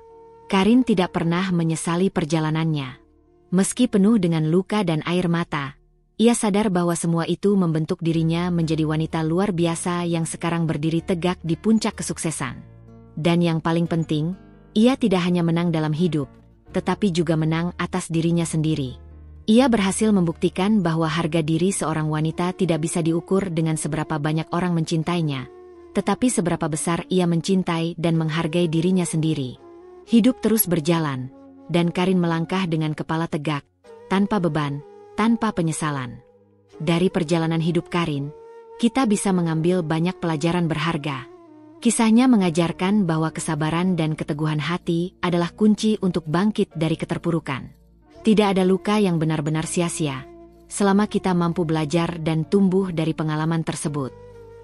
Karin tidak pernah menyesali perjalanannya. Meski penuh dengan luka dan air mata, ia sadar bahwa semua itu membentuk dirinya menjadi wanita luar biasa yang sekarang berdiri tegak di puncak kesuksesan. Dan yang paling penting, ia tidak hanya menang dalam hidup, tetapi juga menang atas dirinya sendiri. Ia berhasil membuktikan bahwa harga diri seorang wanita tidak bisa diukur dengan seberapa banyak orang mencintainya, tetapi seberapa besar ia mencintai dan menghargai dirinya sendiri. Hidup terus berjalan, dan Karin melangkah dengan kepala tegak, tanpa beban, tanpa penyesalan. Dari perjalanan hidup Karin, kita bisa mengambil banyak pelajaran berharga. Kisahnya mengajarkan bahwa kesabaran dan keteguhan hati adalah kunci untuk bangkit dari keterpurukan. Tidak ada luka yang benar-benar sia-sia, selama kita mampu belajar dan tumbuh dari pengalaman tersebut.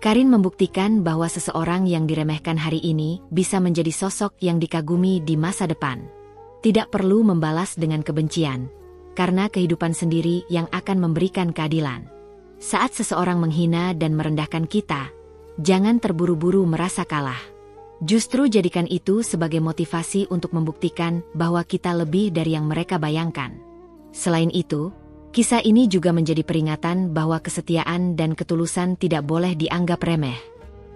Karin membuktikan bahwa seseorang yang diremehkan hari ini bisa menjadi sosok yang dikagumi di masa depan. Tidak perlu membalas dengan kebencian, karena kehidupan sendiri yang akan memberikan keadilan. Saat seseorang menghina dan merendahkan kita, jangan terburu-buru merasa kalah. Justru jadikan itu sebagai motivasi untuk membuktikan bahwa kita lebih dari yang mereka bayangkan. Selain itu, kisah ini juga menjadi peringatan bahwa kesetiaan dan ketulusan tidak boleh dianggap remeh.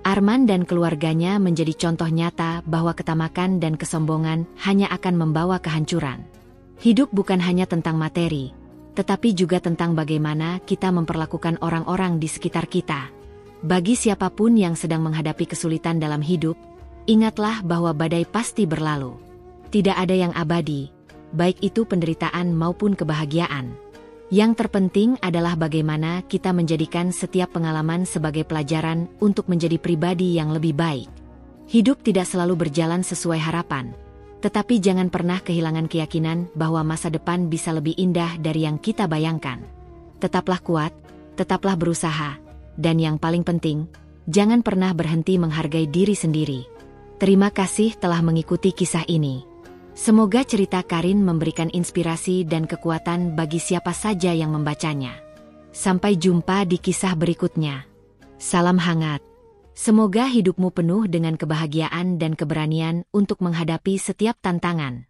Arman dan keluarganya menjadi contoh nyata bahwa ketamakan dan kesombongan hanya akan membawa kehancuran. Hidup bukan hanya tentang materi, tetapi juga tentang bagaimana kita memperlakukan orang-orang di sekitar kita. Bagi siapapun yang sedang menghadapi kesulitan dalam hidup, ingatlah bahwa badai pasti berlalu. Tidak ada yang abadi, baik itu penderitaan maupun kebahagiaan. Yang terpenting adalah bagaimana kita menjadikan setiap pengalaman sebagai pelajaran untuk menjadi pribadi yang lebih baik. Hidup tidak selalu berjalan sesuai harapan, tetapi jangan pernah kehilangan keyakinan bahwa masa depan bisa lebih indah dari yang kita bayangkan. Tetaplah kuat, tetaplah berusaha, dan yang paling penting, jangan pernah berhenti menghargai diri sendiri. Terima kasih telah mengikuti kisah ini. Semoga cerita Karin memberikan inspirasi dan kekuatan bagi siapa saja yang membacanya. Sampai jumpa di kisah berikutnya. Salam hangat. Semoga hidupmu penuh dengan kebahagiaan dan keberanian untuk menghadapi setiap tantangan.